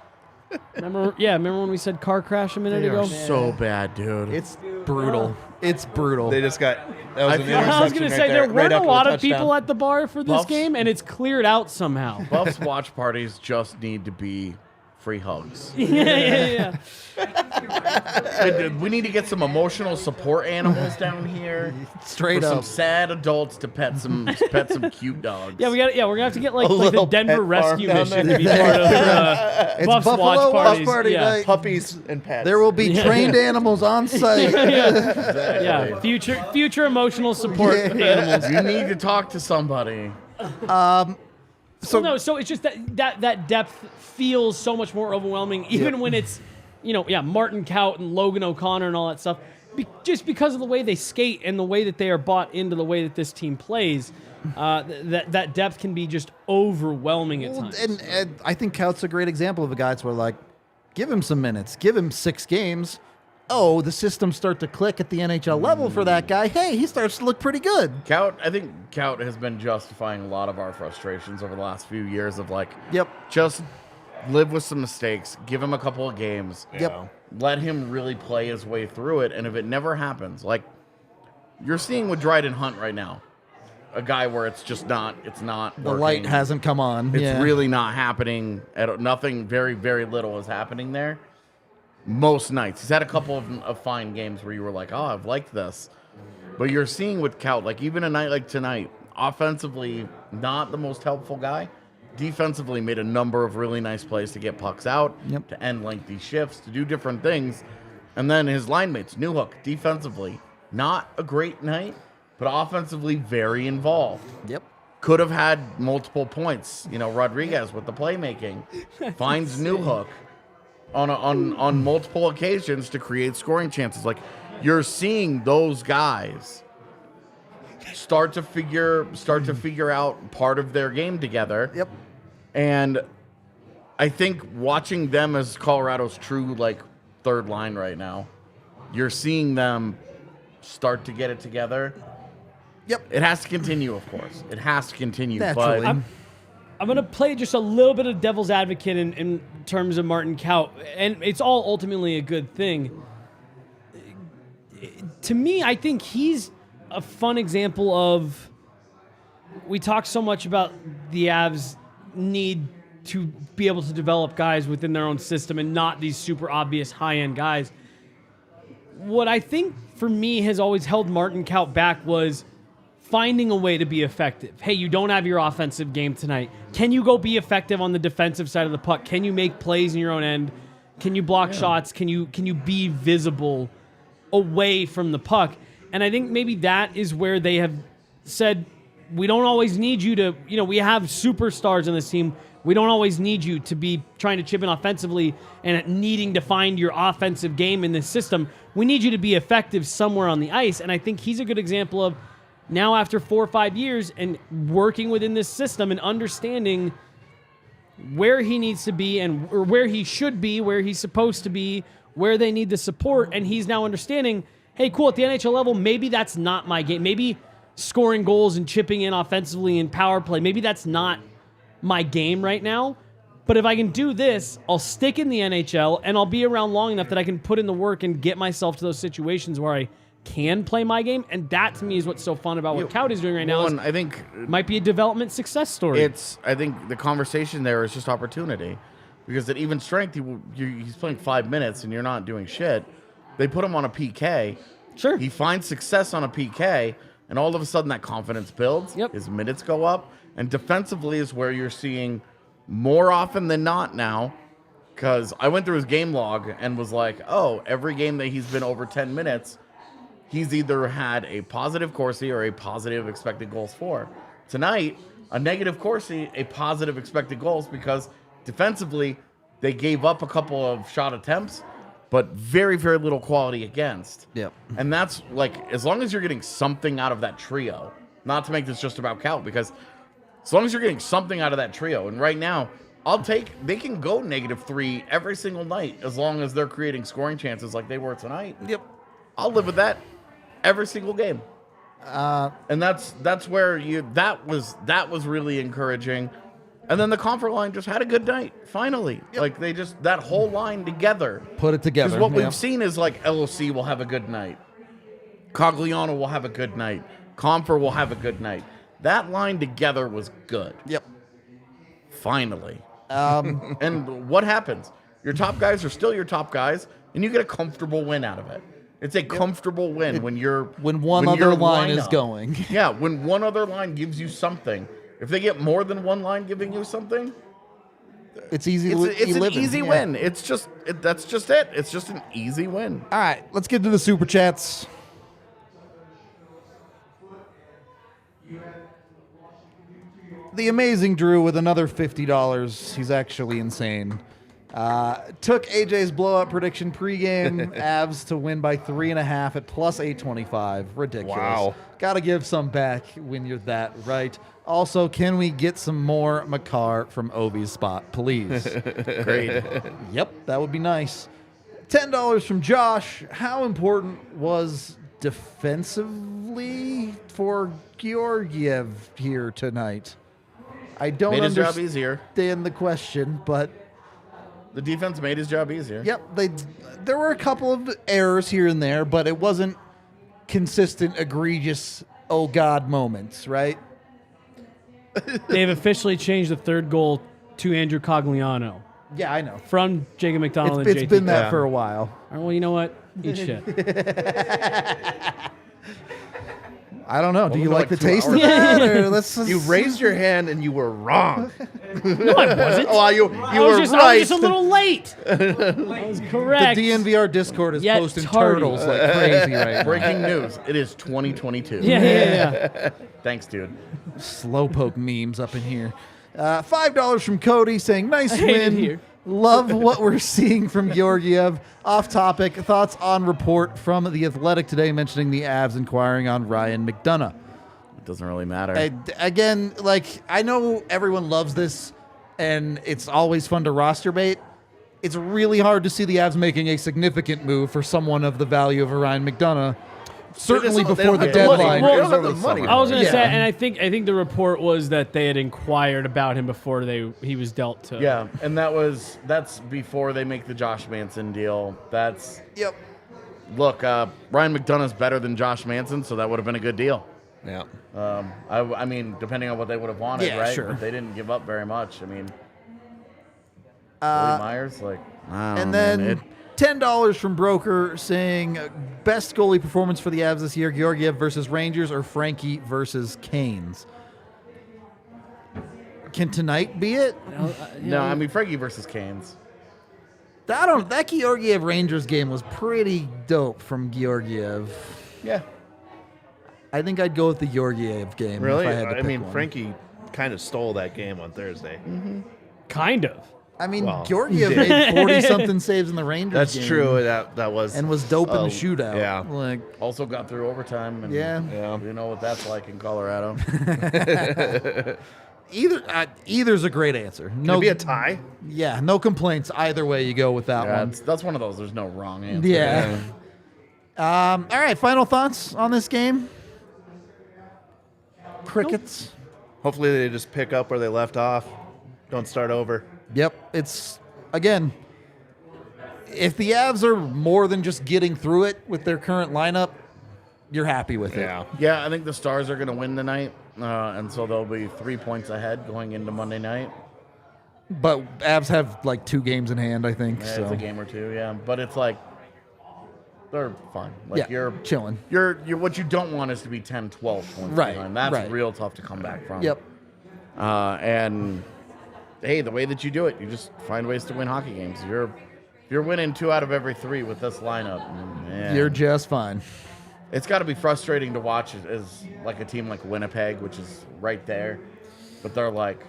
Remember when we said car crash a minute ago? So bad, dude. It's brutal. It's brutal. They just got. That was an I was going to say, there weren't a lot of people at the bar for this Buffs. game, and it's cleared out somehow. Buffs watch parties just need to be free hugs. Yeah. We need to get some emotional support animals down here. Straight for up. some sad adults to pet some cute dogs. Yeah, we're gonna have to get like the little Denver pet Rescue farm down Mission there. to be part of It's Buffs Buffalo watch Watch parties. Party yeah. night. Puppies and pets. There will be trained animals on site. Yeah, future emotional support animals. You need to talk to somebody. So it's just that depth feels so much more overwhelming, even when it's, Martin Kaut and Logan O'Connor and all that stuff, just because of the way they skate and the way that they are bought into the way that this team plays. That depth can be just overwhelming at times. And I think Kaut's a great example of a guy that's where, give him some minutes, give him 6 games. Oh, the systems start to click at the NHL level for that guy. Hey, he starts to look pretty good. I think Kaut has been justifying a lot of our frustrations over the last few years of Yep. just live with some mistakes, give him a couple of games. Yep. Let him really play his way through it. And if it never happens, you're seeing with Dryden Hunt right now, a guy where it's not The working. light hasn't come on. It's really not happening. Nothing, very, very little is happening there. Most nights. He's had a couple of fine games where you were like, oh, I've liked this. But you're seeing with Kaut, even a night like tonight, offensively, not the most helpful guy. Defensively, made a number of really nice plays to get pucks out, to end lengthy shifts, to do different things. And then his line mates, Newhook, defensively, not a great night, but offensively very involved. Yep. Could have had multiple points. Rodriguez with the playmaking finds Newhook on multiple occasions to create scoring chances. You're seeing those guys start to figure out part of their game together. Yep. And I think watching them as Colorado's true third line right now, you're seeing them start to get it together. Yep. It has to continue, of course. It has to continue. Naturally. But I'm going to play just a little bit of devil's advocate in terms of Martin Kaut, and it's all ultimately a good thing. To me, I think he's a fun example of, we talk so much about the Avs need to be able to develop guys within their own system and not these super obvious high-end guys. What I think for me has always held Martin Kaut back was finding a way to be effective. Hey, you don't have your offensive game tonight. Can you go be effective on the defensive side of the puck? Can you make plays in your own end? Can you block shots? Can you be visible away from the puck? And I think maybe that is where they have said, we don't always need you to, we have superstars in this team. We don't always need you to be trying to chip in offensively and needing to find your offensive game in this system. We need you to be effective somewhere on the ice. And I think he's a good example of now after 4 or 5 years and working within this system and understanding where he needs to be or where he should be, where he's supposed to be, where they need the support. And he's now understanding, hey, cool, at the NHL level, maybe that's not my game. Maybe scoring goals and chipping in offensively in power play, maybe that's not my game right now. But if I can do this, I'll stick in the NHL and I'll be around long enough that I can put in the work and get myself to those situations where I can play my game. And that to me is what's so fun about what Kaut is doing right now. And I think might be a development success story. I think the conversation there is just opportunity, because at even strength, he's playing 5 minutes and you're not doing shit. They put him on a PK. Sure. He finds success on a PK, and all of a sudden that confidence builds. Yep. His minutes go up. And defensively is where you're seeing more often than not now, because I went through his game log and was like, oh, every game that he's been over 10 minutes, he's either had a positive Corsi or a positive expected goals for. Tonight, a negative Corsi, a positive expected goals, because defensively they gave up a couple of shot attempts, but very, very little quality against. Yep. And that's like, as long as you're getting something out of that trio, not to make this just about Kaut, because as long as you're getting something out of that trio, and right now, they can go -3 every single night as long as they're creating scoring chances like they were tonight. Yep. I'll live with that every single game. And that's where that was really encouraging. And then the comfort line just had a good night, finally. Yep. Like that whole line together. Put it together. Because what we've seen is like LOC will have a good night. Cogliano will have a good night. Comfer will have a good night. That line together was good. Yep. Finally. And what happens? Your top guys are still your top guys, and you get a comfortable win out of it. It's a comfortable win when one other line is going. Yeah, when one other line gives you something. If they get more than one line giving you something, it's easy. It's an easy win. That's just it. It's just an easy win. All right, let's get to the super chats. The amazing Drew with another $50. He's actually insane. Took AJ's blowout prediction pregame. Avs to win by 3.5 at +825. Ridiculous. Wow. Got to give some back when you're that right. Also, can we get some more Makar from Ovi's spot, please? Great. Yep, that would be nice. $10 from Josh. How important was defensively for Georgiev here tonight? I don't Made his job understand easier. the question, but The defense made his job easier. yep, there were a couple of errors here and there, but it wasn't consistent, egregious, oh God moments, right? They've officially changed the third goal to Andrew Cogliano Yeah, I know. from Jacob MacDonald It's and JT. been that for a while. All right, well, you know what? Eat shit. I don't know. Do you for like like the 2 taste of hours. that? Or let's You raised your hand and you were wrong. No, I wasn't. Oh, you I were was right. just a little late. I was correct. The DNVR Discord is Yet posting tardy. turtles like crazy right now. Breaking news. It is 2022. Yeah. Thanks, dude. Slowpoke memes up in here. $5 from Cody saying, nice hate it win. here. Love what we're seeing from Georgiev. Off topic, thoughts on report from The Athletic today mentioning the Avs inquiring on Ryan McDonough. It doesn't really matter. Again, like, I know everyone loves this, and it's always fun to roster bait. It's really hard to see the Avs making a significant move for someone of the value of a Ryan McDonough. Certainly They before don't the have the money. deadline. Well, It was the over the money. summer. I was gonna Yeah. say, and I think the report was that they had inquired about him before he was dealt to. Yeah, and that's before they make the Josh Manson deal. Yep. Look, Ryan McDonough's better than Josh Manson, so that would have been a good deal. Yeah. I mean, depending on what they would have wanted, Yeah, right? sure. But they didn't give up very much. I mean, Willie Myers, like, I don't And know, then man. $10 from Broker saying best goalie performance for the Avs this year, Georgiev versus Rangers or Frankie versus Canes. Can tonight be it? No, I mean Frankie versus Canes. That Georgiev Rangers game was pretty dope from Georgiev. Yeah, I think I'd go with the Georgiev game. Really? If I had to I pick mean, one. Frankie kind of stole that game on Thursday. Kind of. I mean, Well, Georgiev made 40-something saves in the Rangers That's game. true. That was And was dope in the shootout. Yeah. Like, Also got through overtime. And yeah. You know what that's like in Colorado. Either's a great answer. No, be a tie. Yeah, no complaints either way you go with that Yeah, one. that's one of those. There's no wrong answer. Yeah. All right, final thoughts on this game? Crickets. Hopefully they just pick up where they left off. Don't start over. Yep. It's, again, if the Avs are more than just getting through it with their current lineup, you're happy with it. Yeah, I think the Stars are going to win tonight, and so they'll be 3 points ahead going into Monday night. But Avs have like 2 games in hand, I think. Yeah, so. it's a game or two, yeah. But it's like they're fine. Like Yeah, you're chilling. You're what you don't want is to be 10, 12 points Right, behind. That's right. real tough to come back from. Yep. And hey, the way that you do it, you just find ways to win hockey games. You're winning 2 out of every 3 with this lineup. Man. You're just fine. It's got to be frustrating to watch as like a team like Winnipeg, which is right there, but they're like,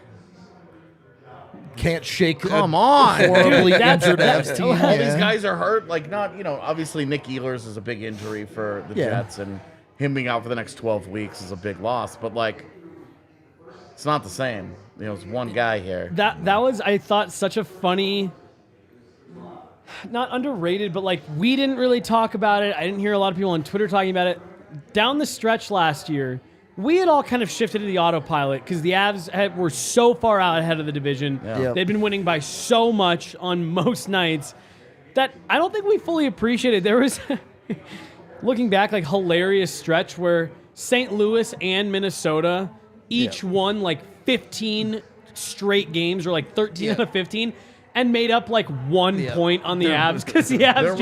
Can't shake. come on, Horribly That's- injured that- Avs team. all Yeah. these guys are hurt. Like not, obviously Nick Ehlers is a big injury for the Yeah. Jets, and him being out for the next 12 weeks is a big loss. But like, it's not the same. It's one guy here. That was, I thought, such a funny, not underrated, but like we didn't really talk about it. I didn't hear a lot of people on Twitter talking about it. Down the stretch last year, we had all kind of shifted to the autopilot because the Avs were so far out ahead of the division. Yeah. Yep. They'd been winning by so much on most nights that I don't think we fully appreciated. There was, looking back, like hilarious stretch where St. Louis and Minnesota each won like 15 straight games or like 13 out of 15 and made up like 1 point on the Avs because the Avs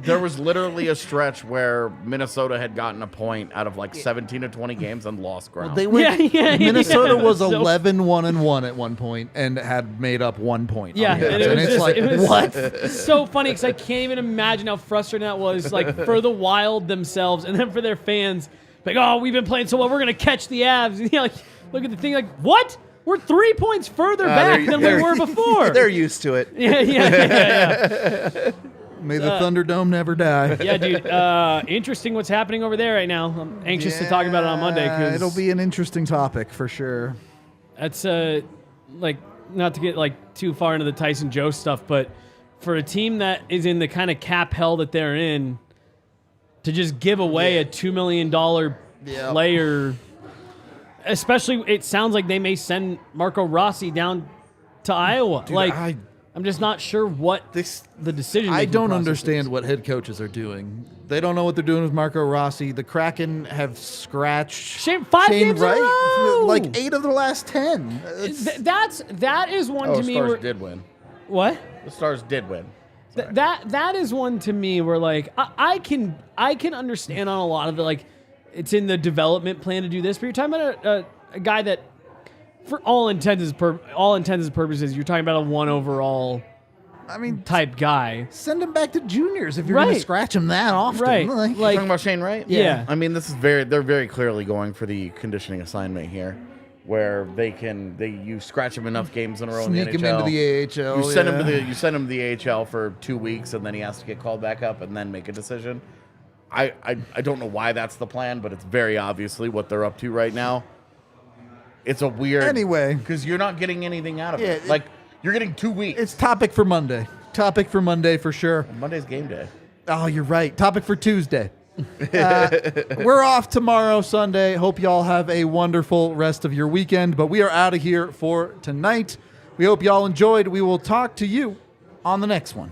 There was literally a stretch where Minnesota had gotten a point out of like 17 to 20 games and lost ground. They went, Yeah, Minnesota was so- 11-1-1 at one point and had made up 1 point. Yeah, on the and Avs. it was it's just, like, it was what? so funny because I can't even imagine how frustrating that was, like for the Wild themselves and then for their fans. Like, oh, we've been playing so well, we're gonna catch the Avs. And, like, look at the thing, like, what? We're 3 points further back than we were before. They're used to it. Yeah. May the Thunderdome never die. Yeah, dude. Interesting what's happening over there right now. I'm anxious to talk about it on Monday because It'll be an interesting topic for sure. that's like not to get like too far into the Tyson Joe stuff, but for a team that is in the kind of cap hell that they're in, to just give away a $2 million player, especially it sounds like they may send Marco Rossi down to Iowa. Dude, like I'm just not sure what the decision. I don't understand what head coaches are doing. They don't know what they're doing with Marco Rossi. The Kraken have scratched Five games in a row! like 8 of the last 10. That is one to me. Stars Where, did win. what? The Stars did win. That is one to me where like I can understand on a lot of the like it's in the development plan to do this, but you're talking about a guy that for all intents and purposes you're talking about a 1 overall type guy. Send him back to juniors if you're going to scratch him that often. Right. Like, Talking about Shane Wright? Yeah. I mean, they're very clearly going for the conditioning assignment here, where you scratch him enough games in a row sneak in the him NHL. into the AHL. You send him to the AHL for 2 weeks, and then he has to get called back up and then make a decision. I don't know why that's the plan, but it's very obviously what they're up to right now. It's a weird Anyway. because you're not getting anything out of Yeah, it. Like you're getting 2 weeks. It's topic for Monday. Topic for Monday for sure. Monday's game day. Oh, you're right. Topic for Tuesday. We're off tomorrow, Sunday. Hope y'all have a wonderful rest of your weekend, but we are out of here for tonight. We hope y'all enjoyed. We will talk to you on the next one.